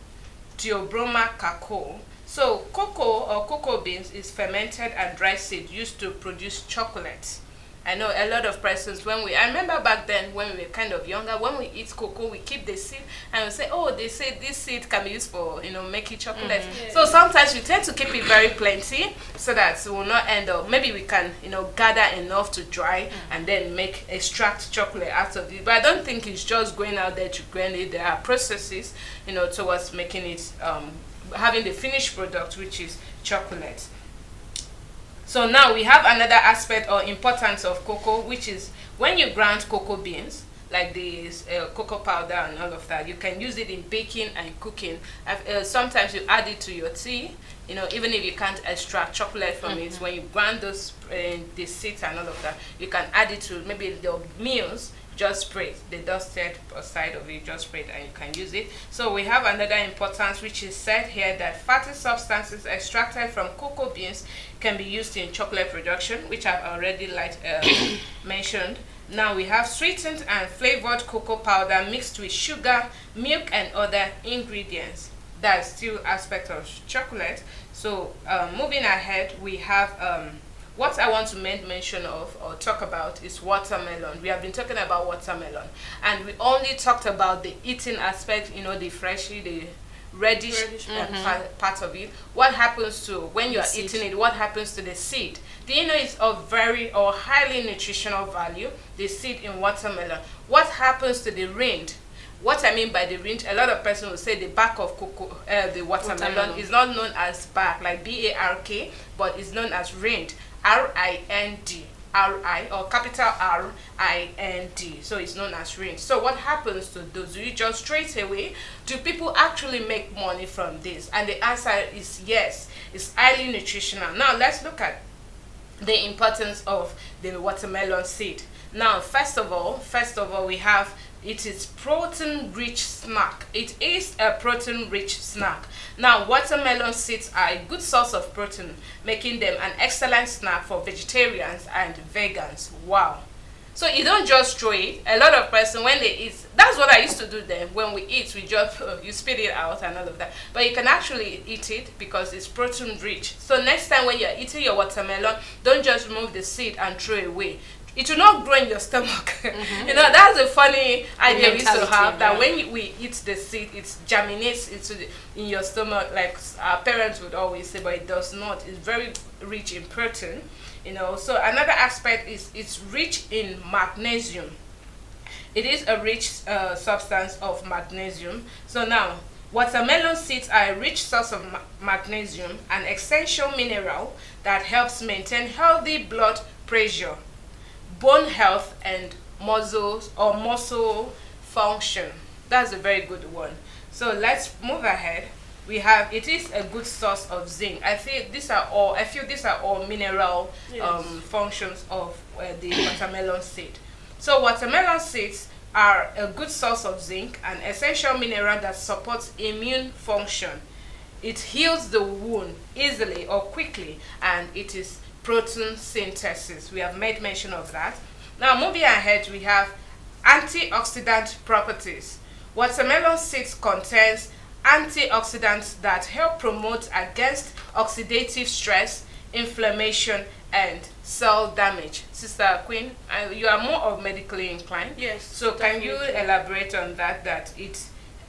Theobroma cacao. So cocoa or cocoa beans is fermented and dry seed used to produce chocolate. I know a lot of persons I remember back then when we were kind of younger, when we eat cocoa, we keep the seed and we say, oh, they say this seed can be used for, making chocolate. So sometimes we tend to keep it very plenty so that we will not end up, maybe we can, gather enough to dry and then extract chocolate out of it. But I don't think it's just going out there to grind it. There are processes, towards making it, having the finished product, which is chocolate. So now we have another aspect or importance of cocoa, which is when you grind cocoa beans, like the cocoa powder and all of that, you can use it in baking and cooking. Sometimes you add it to your tea, even if you can't extract chocolate from it, when you grind those the seeds and all of that, you can add it to maybe the meals. Just spray the dusted side of it, just spray it and you can use it. So we have another importance, which is said here that fatty substances extracted from cocoa beans can be used in chocolate production, which I've already mentioned. Now we have sweetened and flavored cocoa powder mixed with sugar, milk and other ingredients. That's still aspect of chocolate. So moving ahead, we have what I want to make mention of or talk about is watermelon. We have been talking about watermelon and we only talked about the eating aspect, the fleshy, the reddish part of it. What happens to when you are eating it? What happens to the seed? Do you know it's of very or highly nutritional value, the seed in watermelon? What happens to the rind? What I mean by the rind, a lot of persons will say the back of the watermelon is not known as bark, like B-A-R-K, but it's known as rind. R-I-N-D, R-I, or capital R-I-N-D, so it's known as rind. So what happens to those? Do you just straight away? Do people actually make money from this? And the answer is yes, it's highly nutritional. Now let's look at the importance of the watermelon seed. Now first of all we have It is protein-rich snack. It is a protein-rich snack. Now, watermelon seeds are a good source of protein, making them an excellent snack for vegetarians and vegans. Wow. So you don't just throw it. A lot of person, when they eat, that's what I used to do then. When we eat, we just, you spit it out and all of that. But you can actually eat it because it's protein-rich. So next time when you're eating your watermelon, don't just remove the seed and throw it away. It will not grow in your stomach. You know, that's a funny idea we used to have, that when we eat the seed, it germinates in your stomach, like our parents would always say, but it does not. It's very rich in protein, you know. So another aspect is it's rich in magnesium. It is a rich substance of magnesium. So now, watermelon seeds are a rich source of magnesium, an essential mineral that helps maintain healthy blood pressure, bone health, and muscle function. That's a very good one. So let's move ahead. We have, it is a good source of zinc. I feel these are all mineral functions of the watermelon seed. So watermelon seeds are a good source of zinc, an essential mineral that supports immune function. It heals the wound easily or quickly, and it is protein synthesis. We have made mention of that. Now moving ahead, we have antioxidant properties. Watermelon seeds contains antioxidants that help promote against oxidative stress, inflammation, and cell damage. Sister Queen, you are more of medically inclined. Yes. So can you elaborate on that, that it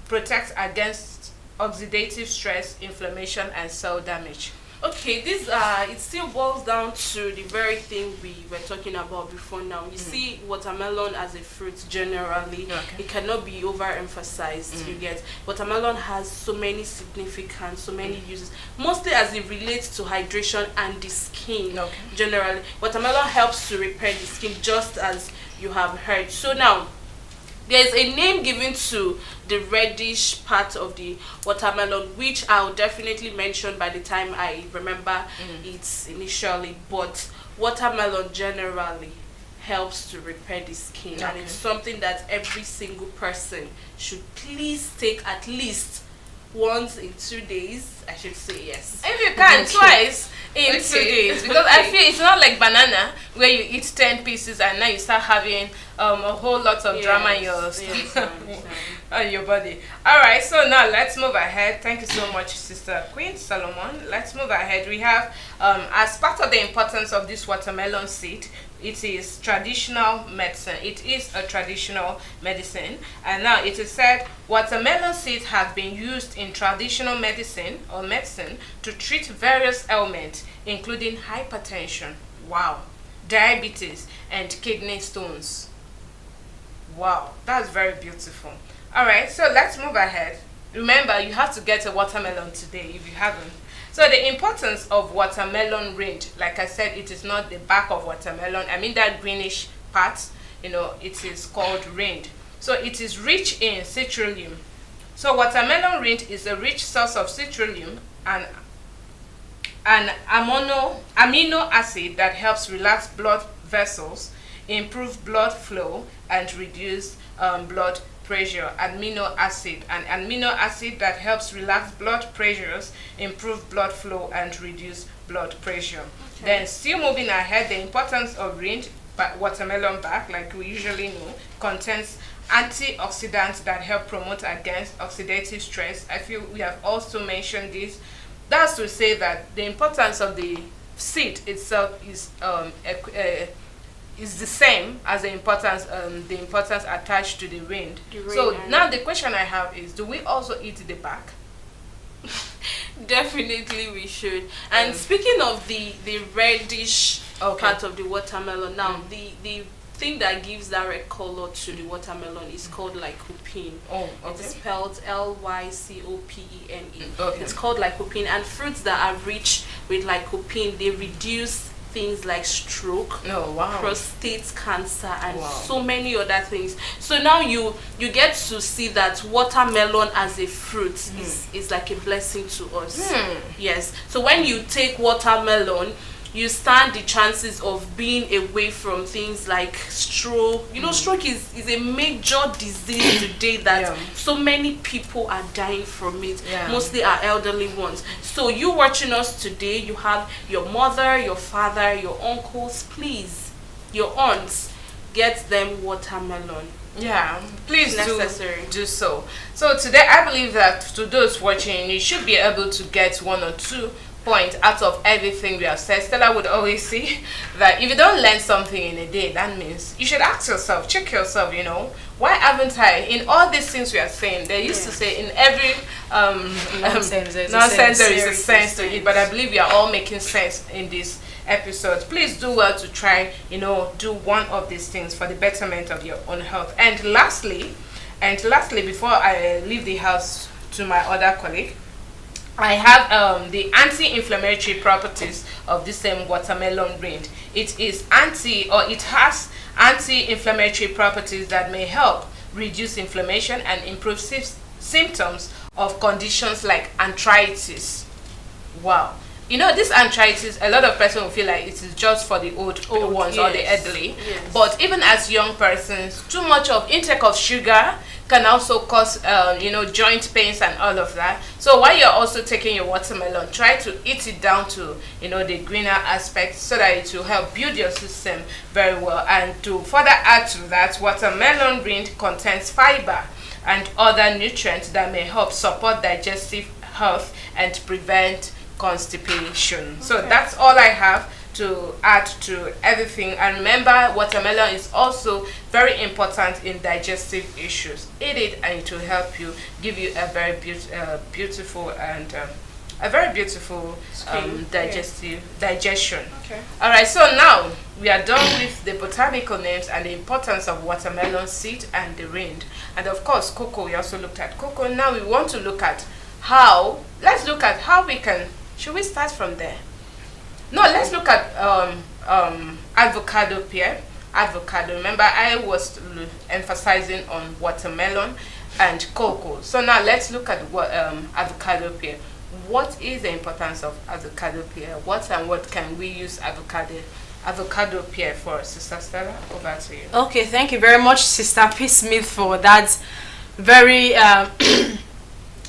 protects against oxidative stress, inflammation, and cell damage? Okay, this it still boils down to the very thing we were talking about before now. You see watermelon as a fruit generally, it cannot be overemphasized. You get, watermelon has so many significance, so many uses, mostly as it relates to hydration and the skin. Generally, watermelon helps to repair the skin, just as you have heard. So now, there's a name given to the reddish part of the watermelon, which I'll definitely mention by the time I remember it initially. But watermelon generally helps to repair the skin, and it's something that every single person should please take at least once in 2 days. I should say yes. If you can, twice in 2 days. Because I feel it's not like banana where you eat 10 pieces and now you start having a whole lot of drama in your on your body. Alright, so now let's move ahead. Thank you so much, Sister Queen Solomon. Let's move ahead. We have, as part of the importance of this watermelon seed, it is traditional medicine. It is a traditional medicine. And now it is said watermelon seeds have been used in traditional medicine or medicine to treat various ailments, including hypertension, wow, diabetes, and kidney stones. Wow, that's very beautiful. All right, so let's move ahead. Remember, you have to get a watermelon today if you haven't. So the importance of watermelon rind, like I said, it is not the back of watermelon. I mean that greenish part, you know, it is called rind. So it is rich in citrulline. So watermelon rind is a rich source of citrulline and an amino acid that helps relax blood vessels, improve blood flow, and reduce blood pressure. Amino acid, an amino acid that helps relax blood pressures, improve blood flow, and reduce blood pressure. Then still moving ahead, the importance of rind, watermelon bark, like we usually know, contains antioxidants that help promote against oxidative stress. I feel we have also mentioned this. That's to say that the importance of the seed itself is the same as the importance attached to the rind. So now the question I have is, do we also eat the bark? Definitely we should. And speaking of the reddish part of the watermelon, now the thing that gives that red color to the watermelon is called lycopene. It's spelled Lycopene. It's called lycopene, and fruits that are rich with lycopene, they reduce things like stroke, prostate cancer, and so many other things. So now you get to see that watermelon as a fruit is like a blessing to us. Yes. So when you take watermelon, you stand the chances of being away from things like stroke. You know, stroke is a major disease today that so many people are dying from it. Mostly our elderly ones. So you watching us today, you have your mother, your father, your uncles, please, your aunts, get them watermelon. Yeah, please do so. So today I believe that to those watching, you should be able to get 1 or 2 points out of everything we have said. Stella would always say that if you don't learn something in a day, that means you should ask yourself, check yourself, you know, why haven't I, in all these things we are saying, they used to say in every nonsense there is a sense to it, but I believe we are all making sense in this episode. Please do well to try, you know, do one of these things for the betterment of your own health. And lastly, before I leave the house to my other colleague, I have the anti-inflammatory properties of this same watermelon rind. It has anti-inflammatory properties that may help reduce inflammation and improve symptoms of conditions like arthritis. Wow. You know, this arthritis, a lot of people will feel like it is just for the old ones or the elderly. But even as young persons, too much of intake of sugar can also cause, you know, joint pains and all of that. So while you're also taking your watermelon, try to eat it down to, you know, the greener aspects so that it will help build your system very well. And to further add to that, watermelon rind contains fiber and other nutrients that may help support digestive health and prevent constipation. So that's all I have to add to everything. And remember, watermelon is also very important in digestive issues. Eat it and it will help you, give you a very beautiful and digestion. All right, so now we are done with the botanical names and the importance of watermelon seed and the rind, and of course cocoa. We also looked at cocoa. Now we want to look at how we can. Should we start from there? No, let's look at avocado pear. Avocado. Remember, I was emphasizing on watermelon and cocoa. So now let's look at what avocado pear. What is the importance of avocado pear? What can we use avocado pear for? Sister Stella, over to you. Okay, thank you very much, Sister P. Smith, for that very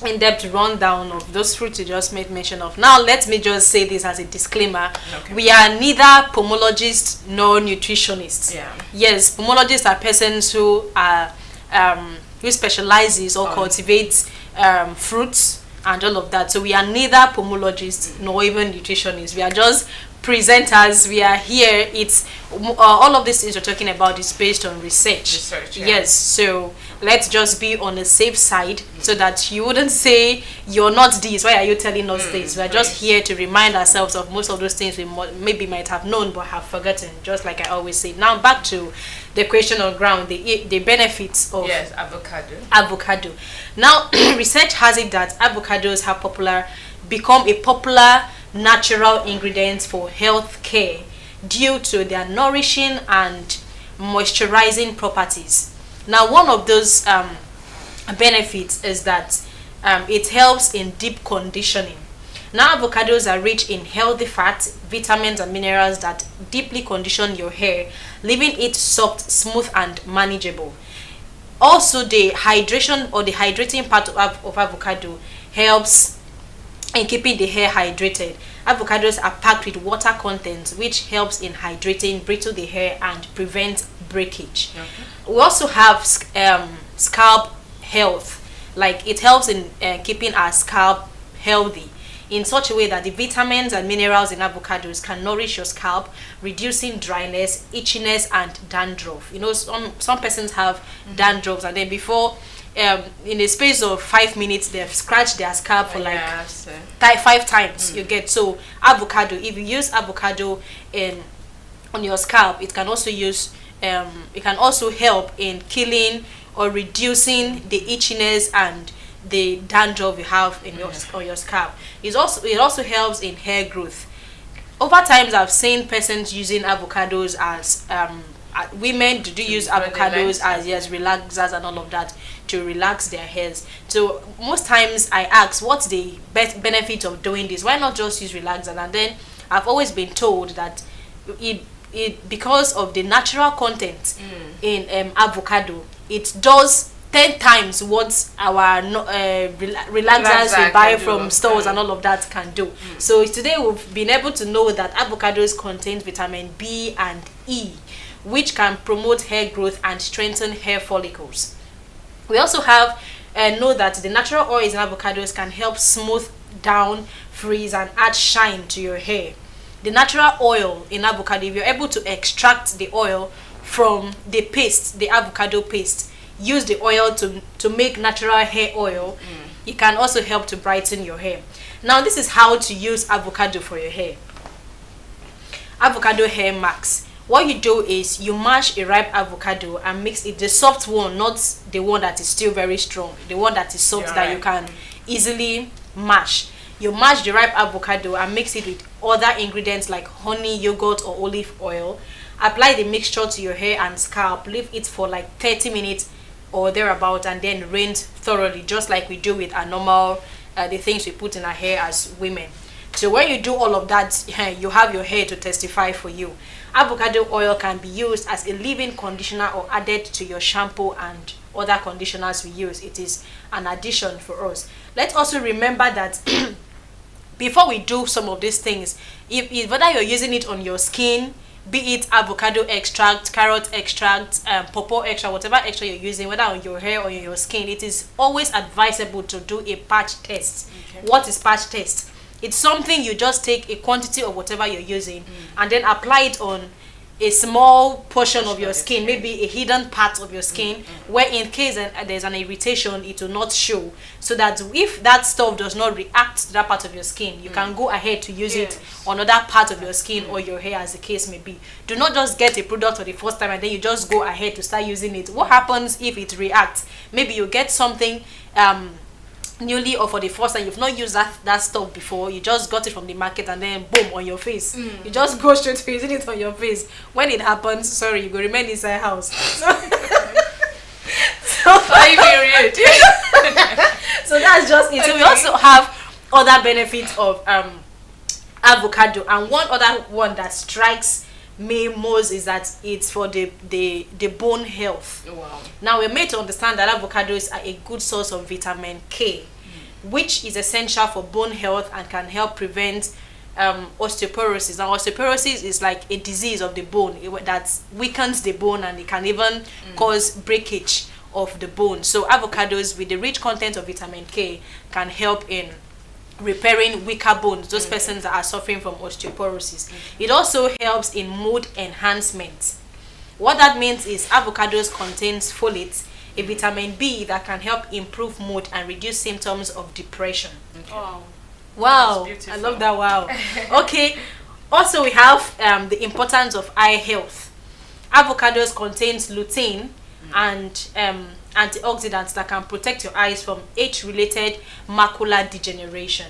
in-depth rundown of those fruits you just made mention of. Now let me just say this as a disclaimer. We are neither pomologists nor nutritionists. Yes, pomologists are persons who are who specializes or cultivates fruits and all of that. So we are neither pomologists nor even nutritionists. We are just presenters. We are here. It's all of these things we're talking about is based on research. Yes, so let's just be on the safe side so that you wouldn't say you're not this. Why are you telling us this? We're just here to remind ourselves of most of those things we maybe might have known but have forgotten, just like I always say. Now back to the question on ground, the benefits of avocado. Now research has it that avocados have become a popular natural ingredients for health care due to their nourishing and moisturizing properties. Now one of those benefits is that it helps in deep conditioning. Now avocados are rich in healthy fats, vitamins and minerals that deeply condition your hair, leaving it soft, smooth and manageable. Also the hydration or the hydrating part of avocado helps in keeping the hair hydrated. Avocados are packed with water content which helps in hydrating, brittle the hair and prevent breakage. We also have scalp health, like it helps in keeping our scalp healthy in such a way that the vitamins and minerals in avocados can nourish your scalp, reducing dryness, itchiness and dandruff. You know, some persons have dandruff and then before in a space of 5 minutes they've scratched their scalp for like 5 times. You get, so avocado, if you use avocado on your scalp, it can also help in killing or reducing the itchiness and the dandruff you have in on your scalp. It also helps in hair growth. Over times I've seen persons using avocados as women do use avocados as relaxers and all of that to relax their hairs. So most times I ask, what's the best benefit of doing this? Why not just use relaxer? And then I've always been told that it because of the natural content in avocado, it does 10 times what our relaxers we buy from stores and all of that can do. So today we've been able to know that avocados contain vitamin B and E, which can promote hair growth and strengthen hair follicles. We also have know that the natural oils in avocados can help smooth down, frizz, and add shine to your hair. The natural oil in avocado, if you're able to extract the oil from the paste, the avocado paste, use the oil to make natural hair oil, it can also help to brighten your hair. Now this is how to use avocado for your hair. Avocado hair mask. What you do is you mash a ripe avocado and mix it, the soft one, not the one that is still very strong, the one that is soft that you can easily mash. You mash the ripe avocado and mix it with other ingredients like honey, yogurt, or olive oil. Apply the mixture to your hair and scalp. Leave it for like 30 minutes or thereabout, and then rinse thoroughly, just like we do with our normal the things we put in our hair as women. So when you do all of that, you have your hair to testify for you. Avocado oil can be used as a leave-in conditioner or added to your shampoo and other conditioners we use. It is an addition for us. Let's also remember that before we do some of these things, if whether you're using it on your skin, be it avocado extract, carrot extract, pawpaw extract, whatever extra you're using, whether on your hair or on your skin, it is always advisable to do a patch test. What is patch test? It's something you just take a quantity of whatever you're using and then apply it on a small portion of your skin, maybe a hidden part of your skin, where in case there's an irritation, it will not show. So that if that stuff does not react to that part of your skin, you can go ahead to use it on other part of your skin or your hair, as the case may be. Do not just get a product for the first time and then you just go ahead to start using it. What happens if it reacts? Maybe you get something newly or for the first time, you've not used that stuff before, you just got it from the market and then boom, on your face. You just go straight to using it on your face. When it happens, sorry, you go remain inside house. So that's just it. So we also have other benefits of avocado, and one other one that strikes me most is that it's for the bone health. Wow. Now we're made to understand that avocados are a good source of vitamin K, which is essential for bone health and can help prevent osteoporosis. Now osteoporosis is like a disease of the bone that weakens the bone, and it can even cause breakage of the bone. So avocados with the rich content of vitamin K can help in repairing weaker bones, those persons that are suffering from osteoporosis. It also helps in mood enhancement. What that means is avocados contains folate, a vitamin B that can help improve mood and reduce symptoms of depression. Wow, I love that. Wow. Okay, also we have the importance of eye health. Avocados contains lutein and antioxidants that can protect your eyes from age-related macular degeneration.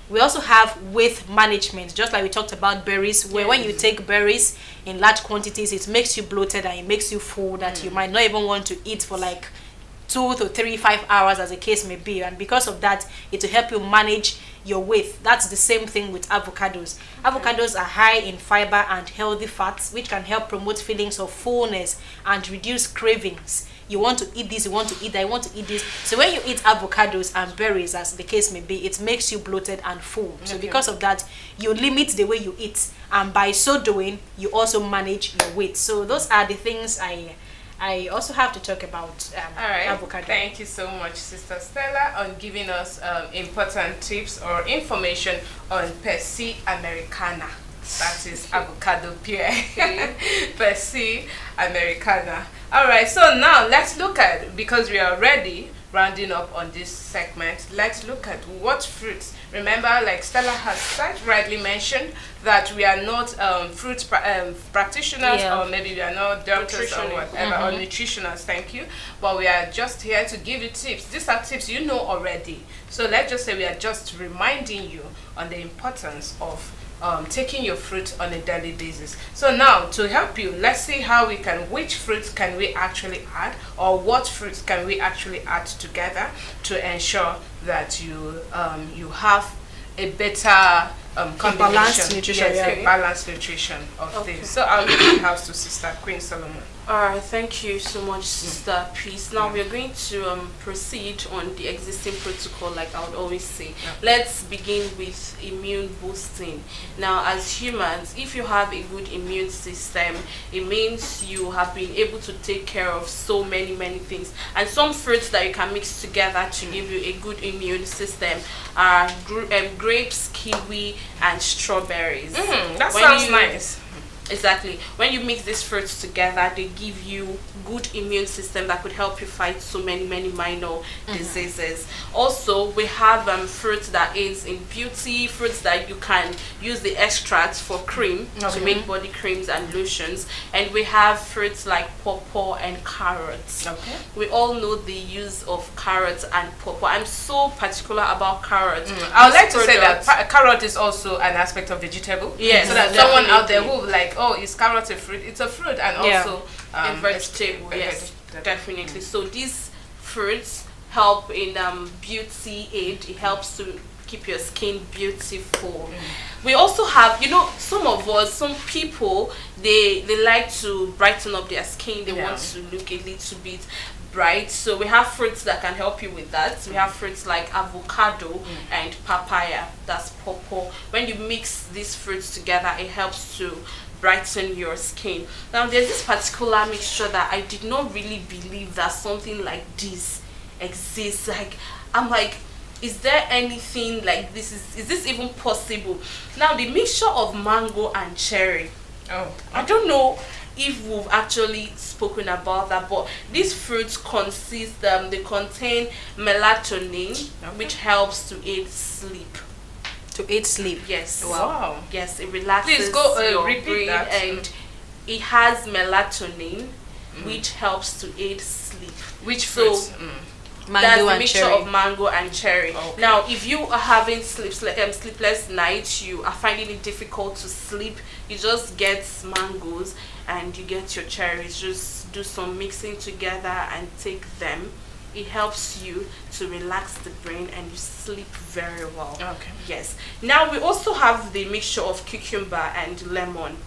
We also have weight management, just like we talked about berries, where when you take berries in large quantities, it makes you bloated and it makes you full that you might not even want to eat for like 2 to 5 hours, as the case may be. And because of that, it will help you manage your weight. That's the same thing with avocados. Avocados are high in fiber and healthy fats, which can help promote feelings of fullness and reduce cravings. You want to eat this, you want to eat that, you want to eat this. So when you eat avocados and berries, as the case may be, it makes you bloated and full. So because of that, you limit the way you eat, and by so doing, you also manage your weight. So those are the things I also have to talk about all right, avocado. Thank you so much, Sister Stella, on giving us important tips or information on Persil Americana. That is avocado pear. Persil Americana. All right, so now let's look at, because we are already rounding up on this segment, let's look at what fruits. Remember, like Stella has quite rightly mentioned, that we are not fruit practitioners, or maybe we are not doctors or whatever, or nutritionists, thank you, but we are just here to give you tips. These are tips you know already. So let's just say we are just reminding you on the importance of taking your fruit on a daily basis. So now, to help you, let's see how we can, which fruits can we actually add, or what fruits can we actually add together to ensure that you you have a better combination. Balanced nutrition, Yes, yeah. a balanced nutrition of Okay. this. So I'll leave the house to Sister Queen Solomon. Alright, thank you so much, Sister Peace. Now we're going to proceed on the existing protocol, like I would always say. Let's begin with immune boosting. Now, as humans, if you have a good immune system, it means you have been able to take care of so many things. And some fruits that you can mix together to give you a good immune system are grapes, kiwi, and strawberries. That sounds nice. Exactly. When you mix these fruits together, they give you good immune system that could help you fight so many minor diseases. Also, we have fruits that aids in beauty, fruits that you can use the extracts for cream to make body creams and lotions. And we have fruits like pawpaw and carrots. Okay. We all know the use of carrots and pawpaw. I'm so particular about carrots. I would like to These say that products- carrot is also an aspect of vegetable. Yes, So that someone out there definitely. who like, oh, is carrot a fruit? It's a fruit and also a vegetable. a Yes, vegetable. definitely. So these fruits help in beauty aid. It helps to keep your skin beautiful. We also have, some people, they like to brighten up their skin. They want to look a little bit bright. So we have fruits that can help you with that. We have fruits like avocado and papaya. That's pawpaw. When you mix these fruits together, it helps to brighten your skin. Now, there's this particular mixture that I did not really believe that something like this exists. I'm like, is there anything like this? Is this even possible? Now, the mixture of mango and cherry. I don't know if we've actually spoken about that, but these fruits they contain melatonin, which helps to aid sleep. To aid sleep. Yes. Wow. Yes, it relaxes Please go your repeat brain, that. and it has melatonin, which helps to aid sleep. Which So, fruits? Mango that's the and mixture cherry. of mango and cherry. Now, if you are having sleepless nights, you are finding it difficult to sleep, you just get mangoes and you get your cherries. Just do some mixing together and take them. It helps you to relax the brain and you sleep very well. Okay. Yes. Now, we also have the mixture of cucumber and lemon.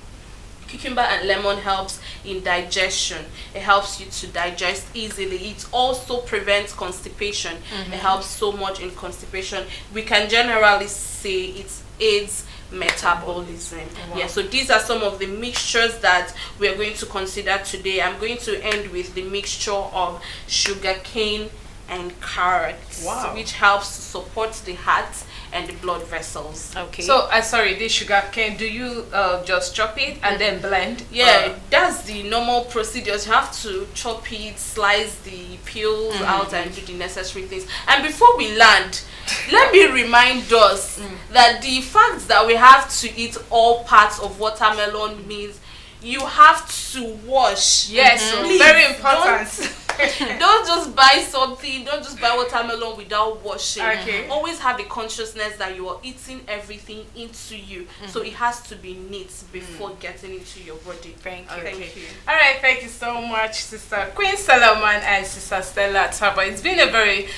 Cucumber and lemon helps in digestion. It helps you to digest easily. It also prevents constipation. It helps so much in constipation. We can generally say it aids metabolism. Wow. Yeah, so these are some of the mixtures that we are going to consider today. I'm going to end with the mixture of sugarcane and carrots, which helps to support the heart and the blood vessels. Okay. So, sorry, this sugar cane, do you just chop it and then blend? Yeah, that's the normal procedures. You have to chop it, slice the peels out and do the necessary things. And before we land, let me remind us that the fact that we have to eat all parts of watermelon means you have to wash. Yes, Please, very important. Don't just buy something, don't just buy watermelon without washing. Okay. Always have the consciousness that you are eating everything into you. So it has to be neat before getting into your body. Thank you. Thank you. All right, thank you so much, Sister Queen Solomon and Sister Stella Taba. It's been a very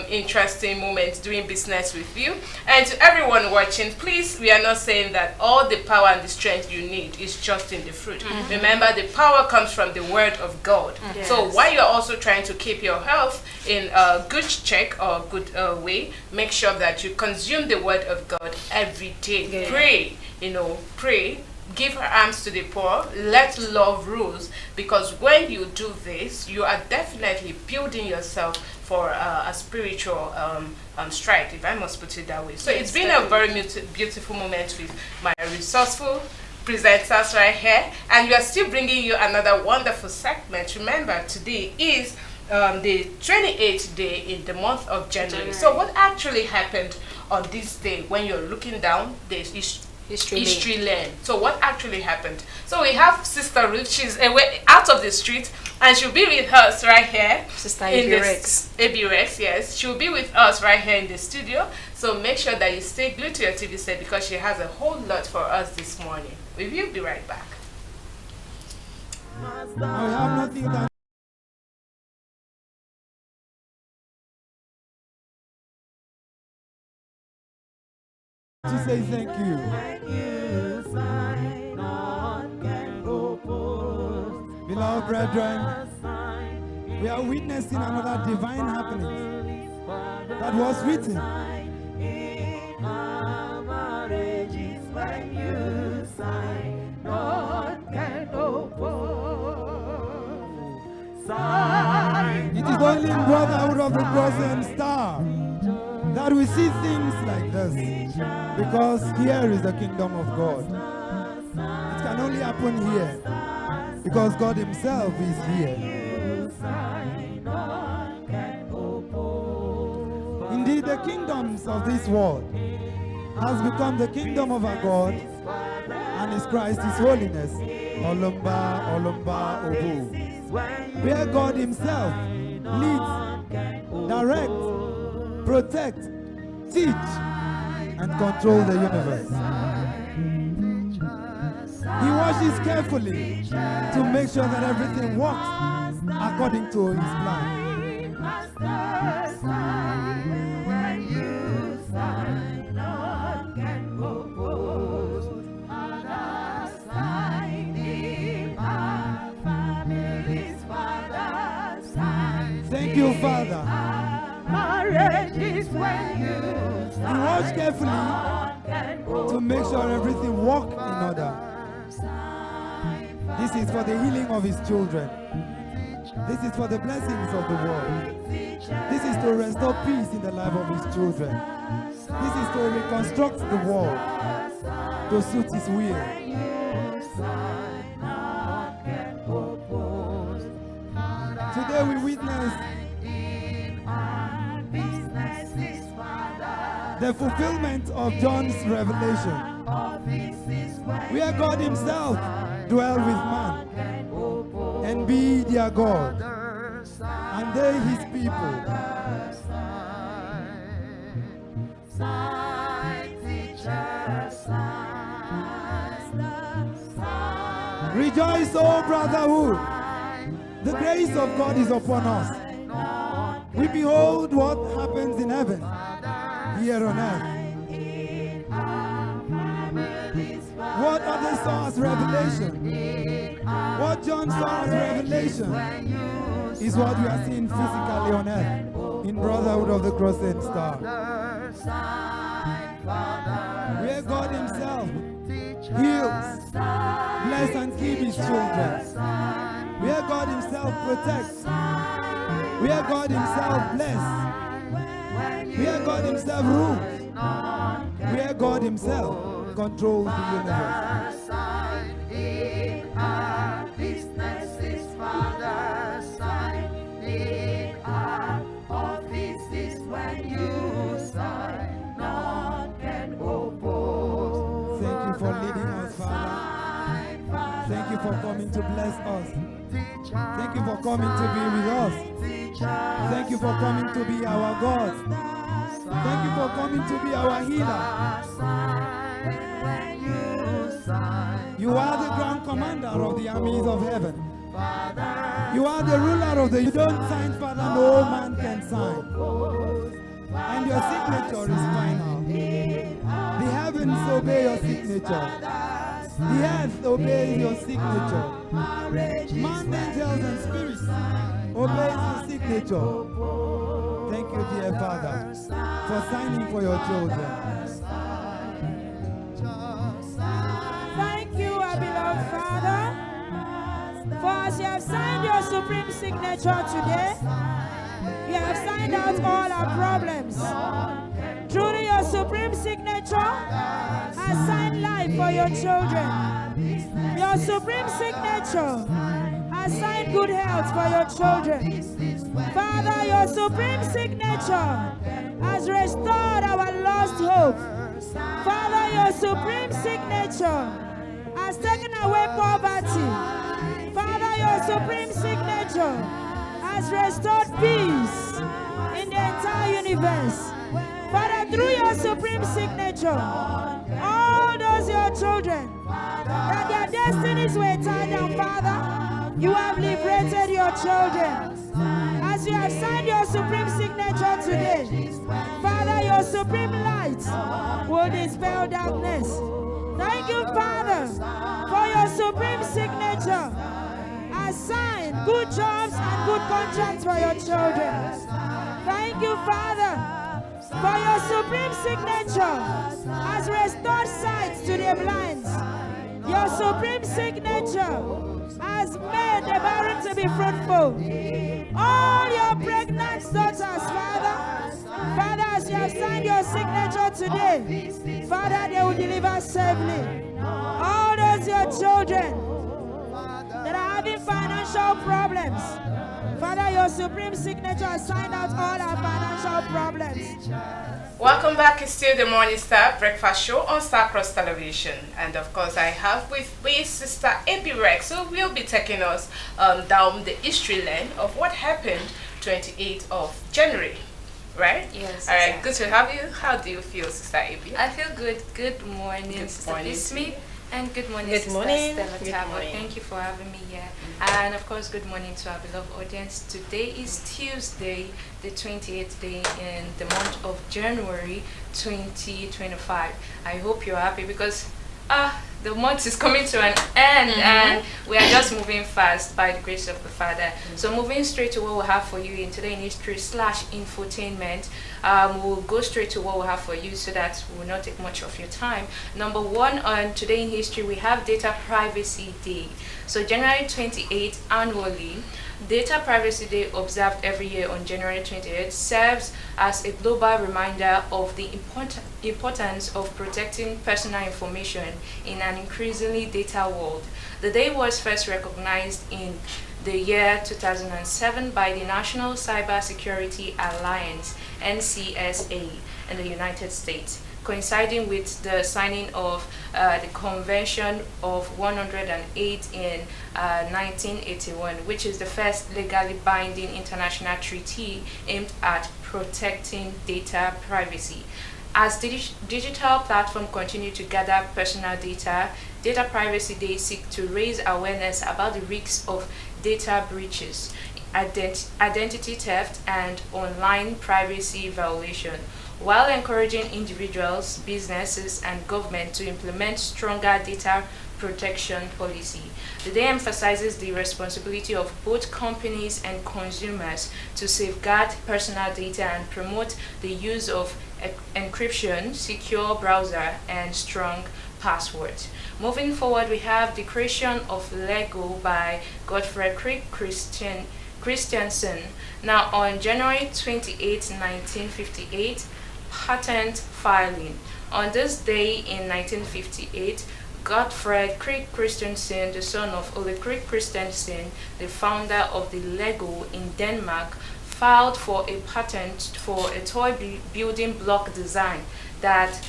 interesting moment doing business with you. And to everyone watching, please, we are not saying that all the power and the strength you need is just in the fruit. Remember, the power comes from the word of God. So while you're also trying to keep your health in a good check or good way, make sure that you consume the word of God every day. Pray, pray. Give her alms to the poor. Let love rule, because when you do this, you are definitely building yourself for a spiritual stride, if I must put it that way. So it's been a very beautiful moment with my resourceful presenters right here, and we are still bringing you another wonderful segment. Remember, today is the 28th day in the month of January. So what actually happened on this day? When you're looking down, there's history lane. So what actually happened? So we have Sister Ruth. She's away out of the street, and she'll be with us right here. Sister AB Rex. AB Rex, yes. She'll be with us right here in the studio. So make sure that you stay glued to your TV set, because she has a whole lot for us this morning. We will be right back. I have nothing that To say thank you. Beloved brethren, we are witnessing another divine happening that was written. It is only in Brotherhood of the Cross and Star that we see things like this, because here is the kingdom of God. It can only happen here because God himself is here. Indeed, the kingdoms of this world has become the kingdom of our God, and his Christ is holiness. Olumba, Olumba, Obu. Where God himself leads, directs, protects, teach, and control the universe. He watches carefully to make sure that everything works according to his plan. Thank you, Father. He watched carefully to make sure everything works in order. This is for the healing of his children. This is for the blessings of the world. This is to restore peace in the life of his children. This is to reconstruct the world to suit his will. Today we witness the fulfillment of John's revelation, where God himself dwell with man and be their God, and they his people. Rejoice, O brotherhood. The grace of God is upon us. We behold what happens in heaven, here on earth. What others saw as revelation, what John saw as revelation, is what we are seeing physically on earth in Brotherhood of the Cross and Star. Where God himself heals, bless and keep his children. Where God himself protects. Where God himself bless. Where God himself rules. Where God himself controls the universe. Thank you for leading us, Father. Thank you for coming to bless us. Thank you for coming to be with us. Thank you for coming to be our God. Thank you for coming to be our healer. You are the grand commander of the armies of heaven. You are the ruler of the... You don't sign, Father, no man can sign. And your signature is final. The heavens obey your signature. The earth obeys your signature. Man, angels, and spirits obeys your signature. Thank you, dear Father, for signing for your children. Thank you, our beloved Father, for as you have signed your supreme signature today, you have signed out all our problems. Truly, your supreme signature has signed life for your children. Your supreme signature has signed good health for your children. Father, your supreme signature has restored our lost hope. Father, your supreme signature has taken away poverty. Father, your supreme signature has restored peace in the entire universe. Father, through your supreme signature, all those your children, that their destinies were tied down, Father, you have liberated your children. As you have signed your supreme signature today, Father, your supreme light will dispel darkness. Thank you, Father, for your supreme signature. Assign good jobs and good contracts for your children. Thank you, Father, for your supreme signature has restored sight to the blind. Your supreme signature has made the barren to be fruitful. All your pregnant daughters, Father, as you have signed your signature today, Father, they will deliver safely. All those your children that are having financial problems, Father, your supreme signature has signed out all our financial problems. Welcome back. It's still the Morning Star Breakfast Show on Star Cross Television. And of course, I have with me Sister A.B. Rex, who will be taking us down the history lane of what happened 28th of January. Right? Yes. All right, good to have you. How do you feel, Sister A.B.? I feel good. Good morning, Sister Bismi. And good morning, Good Sister morning. Stella Good Tabo. morning. Thank you for having me here. And of course, good morning to our beloved audience. Today is Tuesday, the 28th day in the month of January 2025. I hope you're happy because the month is coming to an end and we are just moving fast by the grace of the Father. So moving straight to what we have for you in Today in History / infotainment, we'll go straight to what we have for you so that we will not take much of your time. Number one on Today in History, we have Data Privacy Day. So January 28th annually, Data Privacy Day, observed every year on January 28th, serves as a global reminder of the importance of protecting personal information in an increasingly data world. The day was first recognized in the year 2007 by the National Cybersecurity Alliance, NCSA, in the United States, coinciding with the signing of the Convention of 108 in 1981, which is the first legally binding international treaty aimed at protecting data privacy. As digital platforms continue to gather personal data, Data Privacy Day seeks to raise awareness about the risks of data breaches, identity theft, and online privacy violation, while encouraging individuals, businesses, and government to implement stronger data protection policy. The day emphasizes the responsibility of both companies and consumers to safeguard personal data and promote the use of encryption, secure browser, and strong passwords. Moving forward, we have the creation of Lego by Godfrey Christensen. Now, on January 28, 1958, patent filing. On this day in 1958, Gottfred Krieg Christensen, the son of Ole Krieg Christensen, the founder of the Lego in Denmark, filed for a patent for a toy building block design that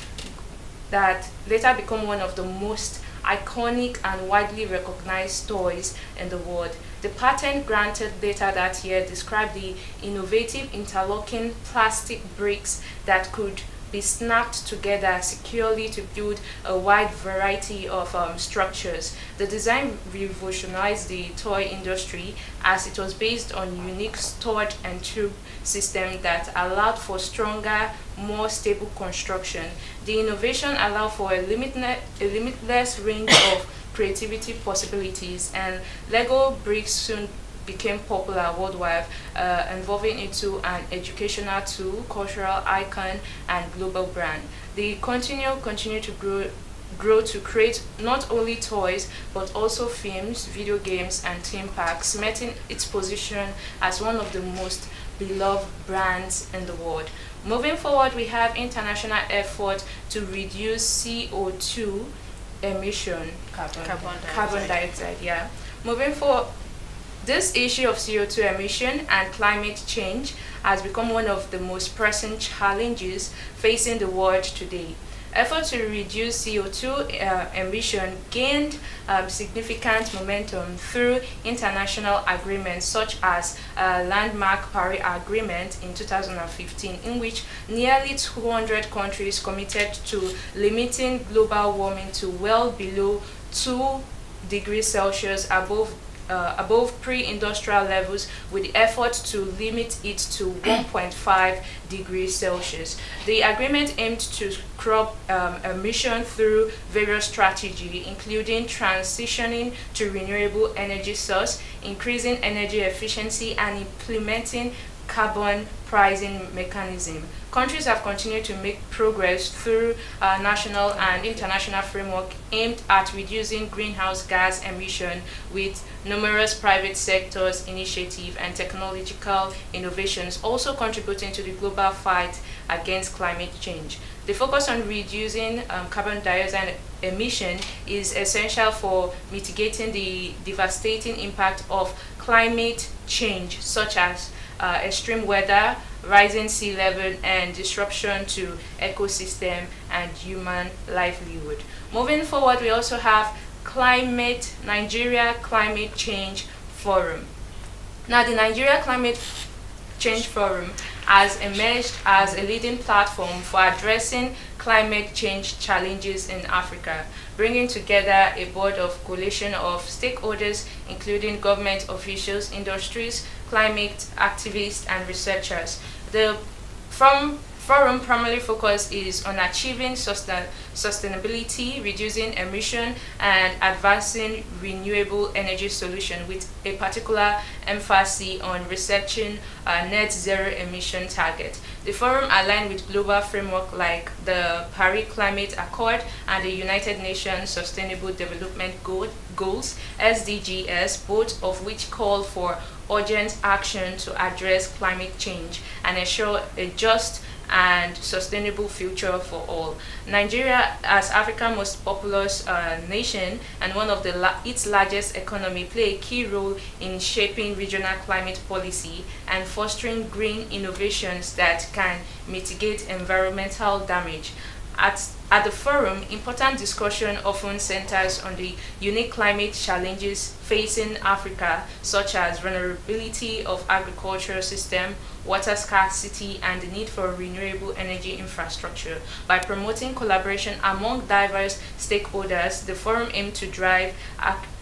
later became one of the most iconic and widely recognized toys in the world. The patent granted later that year described the innovative interlocking plastic bricks that could be snapped together securely to build a wide variety of structures. The design revolutionized the toy industry as it was based on a unique stud and tube system that allowed for stronger, more stable construction. The innovation allowed for a limitless range of creativity possibilities, and Lego bricks soon became popular worldwide, evolving into an educational tool, cultural icon, and global brand. They continue to grow to create not only toys but also films, video games, and theme parks, cementing its position as one of the most beloved brands in the world. Moving forward, we have international effort to reduce CO2 emission, carbon dioxide. Yeah. Moving forward, this issue of CO2 emission and climate change has become one of the most pressing challenges facing the world today. Efforts to reduce CO2 emission gained significant momentum through international agreements such as landmark Paris Agreement in 2015, in which nearly 200 countries committed to limiting global warming to well below 2 degrees Celsius above above pre-industrial levels, with the effort to limit it to 1.5 degrees Celsius. The agreement aimed to curb emission through various strategies, including transitioning to renewable energy source, increasing energy efficiency, and implementing carbon pricing mechanism. Countries have continued to make progress through national and international framework aimed at reducing greenhouse gas emission, with numerous private sectors initiatives and technological innovations also contributing to the global fight against climate change. The focus on reducing carbon dioxide emission is essential for mitigating the devastating impact of climate change, such as extreme weather, rising sea level, and disruption to ecosystem and human livelihood. Moving forward, we also have Nigeria Climate Change Forum. Now, the Nigeria Climate Change Forum has emerged as a leading platform for addressing climate change challenges in Africa, bringing together a board of coalition of stakeholders, including government officials, industries, climate activists, and researchers. The forum primarily focus is on achieving sustainability, reducing emission, and advancing renewable energy solution, with a particular emphasis on researching net zero emission target. The forum aligned with global framework like the Paris Climate Accord and the United Nations Sustainable Development Goals, SDGs, both of which call for urgent action to address climate change and ensure a just and sustainable future for all. Nigeria, as Africa's most populous nation and one of its largest economy, play a key role in shaping regional climate policy and fostering green innovations that can mitigate environmental damage. At the forum, important discussion often centers on the unique climate challenges facing Africa, such as vulnerability of agricultural system, water scarcity, and the need for renewable energy infrastructure. By promoting collaboration among diverse stakeholders, the forum aims to drive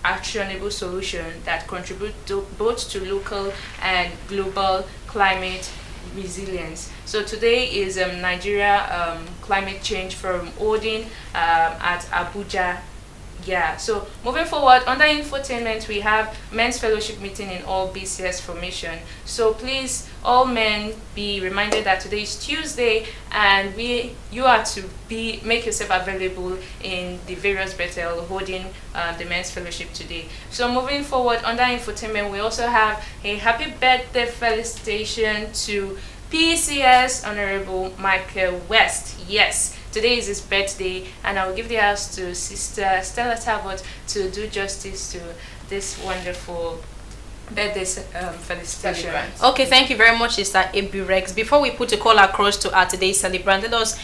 actionable solutions that contribute both to local and global climate resilience. So today is Nigeria Climate Change Forum holding at Abuja. Yeah, so moving forward, under infotainment, we have men's fellowship meeting in all BCS formation. So please, all men, be reminded that today is Tuesday, and you are to make yourself available in the various Bethel holding the men's fellowship today. So moving forward, under infotainment, we also have a happy birthday felicitation to PCS Honorable Michael West. Yes, today is his birthday, and I will give the house to Sister Stella Talbot to do justice to this wonderful birthday felicitation. Okay, thank you very much, Sister Abi Rex. Before we put a call across to our today's celebrant, let us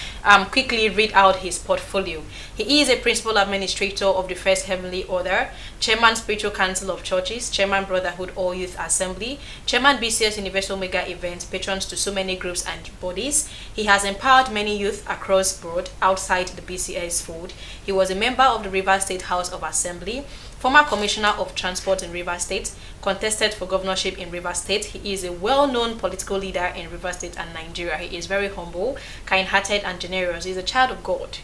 quickly read out his portfolio. He is a principal administrator of the First Heavenly Order, Chairman Spiritual Council of Churches, Chairman Brotherhood All Youth Assembly, Chairman BCS Universal Mega Events, patrons to so many groups and bodies. He has empowered many youth across board outside the BCS fold. He was a member of the Rivers State House of Assembly, former Commissioner of Transport in Rivers State, contested for governorship in Rivers State. He is a well-known political leader in Rivers State and Nigeria. He is very humble, kind-hearted, and generous. He is a child of God.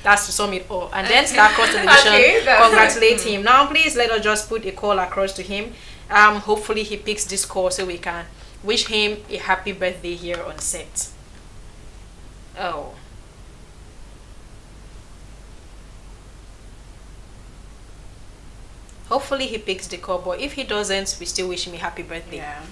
That's to sum it all. And then Star Cross Television congratulate him. Now, please let us just put a call across to him. Hopefully, he picks this call so we can wish him a happy birthday here on set. Oh. Hopefully he picks the call, but if he doesn't, we still wish him a happy birthday. Yeah.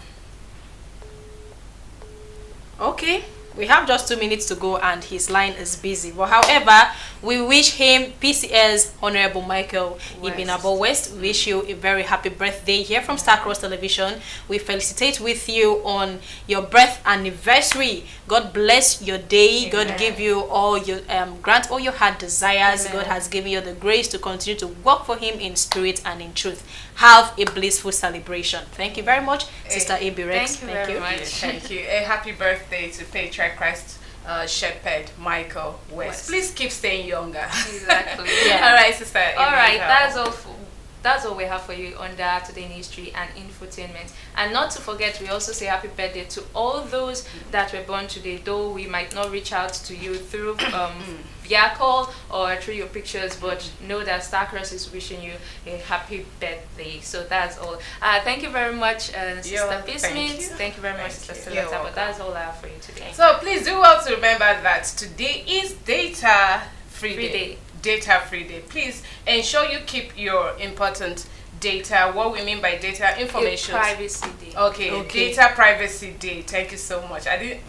Okay, we have just 2 minutes to go and his line is busy. But however, we wish him, PCS Honorable Michael Ibinabo West, wish you a very happy birthday here from Star Cross Television. We felicitate with you on your birth anniversary. God bless your day. Amen. God give you all your grant all your heart desires. Amen. God has given you the grace to continue to work for him in spirit and in truth. Have a blissful celebration. Thank you very much, Sister Abi Rex. Thank you very much. Thank you. A happy birthday to Patriarch Christ Shepherd Michael West. Please keep staying younger. Exactly. Yeah. All right, Sister. All right, that's that's all we have for you under Today in History and Infotainment. And not to forget, we also say happy birthday to all those that were born today, though we might not reach out to you through via call or through your pictures, but know that Starcross is wishing you a happy birthday. So that's all. Thank you very much, Sister P. Smith. Thank you very much, Sister Seleta. But that's all I have for you today. So please do well to remember that today is Data Free Day. Data Free Day. Please ensure you keep your important data. What we mean by data, information. Privacy Day. Okay, Data Privacy Day. Thank you so much. I didn't.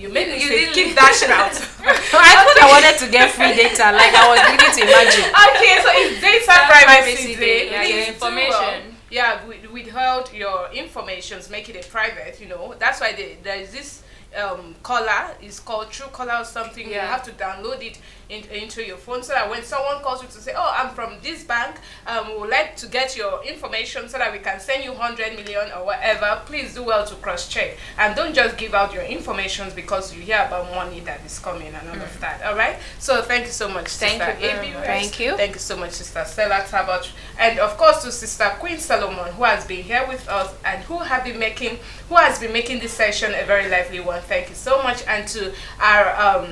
You made me say keep dashing out. I thought I wanted to get free data, like I was beginning to imagine. Okay, so it's Data Privacy Day. Yeah, Please information. Withheld your informations, make it a private. That's why there is this caller. It's called Truecaller or something. You have to download it into your phone, so that when someone calls you to say, oh, I'm from this bank, we would like to get your information so that we can send you 100 million or whatever, please do well to cross-check. And don't just give out your information because you hear about money that is coming and all of that. All right? So thank you so much, Sister Abby. Thank you. Thank you so much, Sister Stella Tabach. And of course to Sister Queen Solomon, who has been here with us and who has been making this session a very lively one. Thank you so much. And to our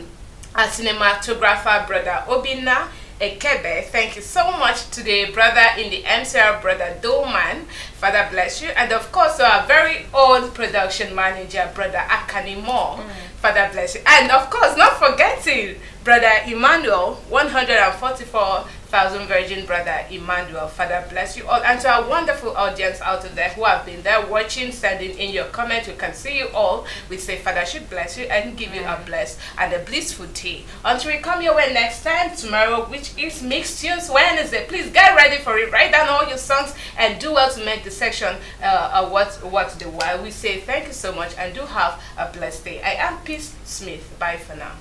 cinematographer, Brother Obina Ekebe, thank you so much to the brother in the MCR, Brother Dolman. Father bless you. And of course, our very own production manager, Brother Akani Moore. Father bless you. And of course, not forgetting Brother Emmanuel, 144,000 Virgin Brother Emmanuel. Father bless you all. And to our wonderful audience out there who have been there watching, sending in your comments, we can see you all. We say Father should bless you and give you a blessed and a blissful day. Until we come your way next time, tomorrow, which is Mixed Tunes Wednesday. Please get ready for it. Write down all your songs and do well to make the section what's the while. We say thank you so much and do have a blessed day. I am Peace Smith. Bye for now.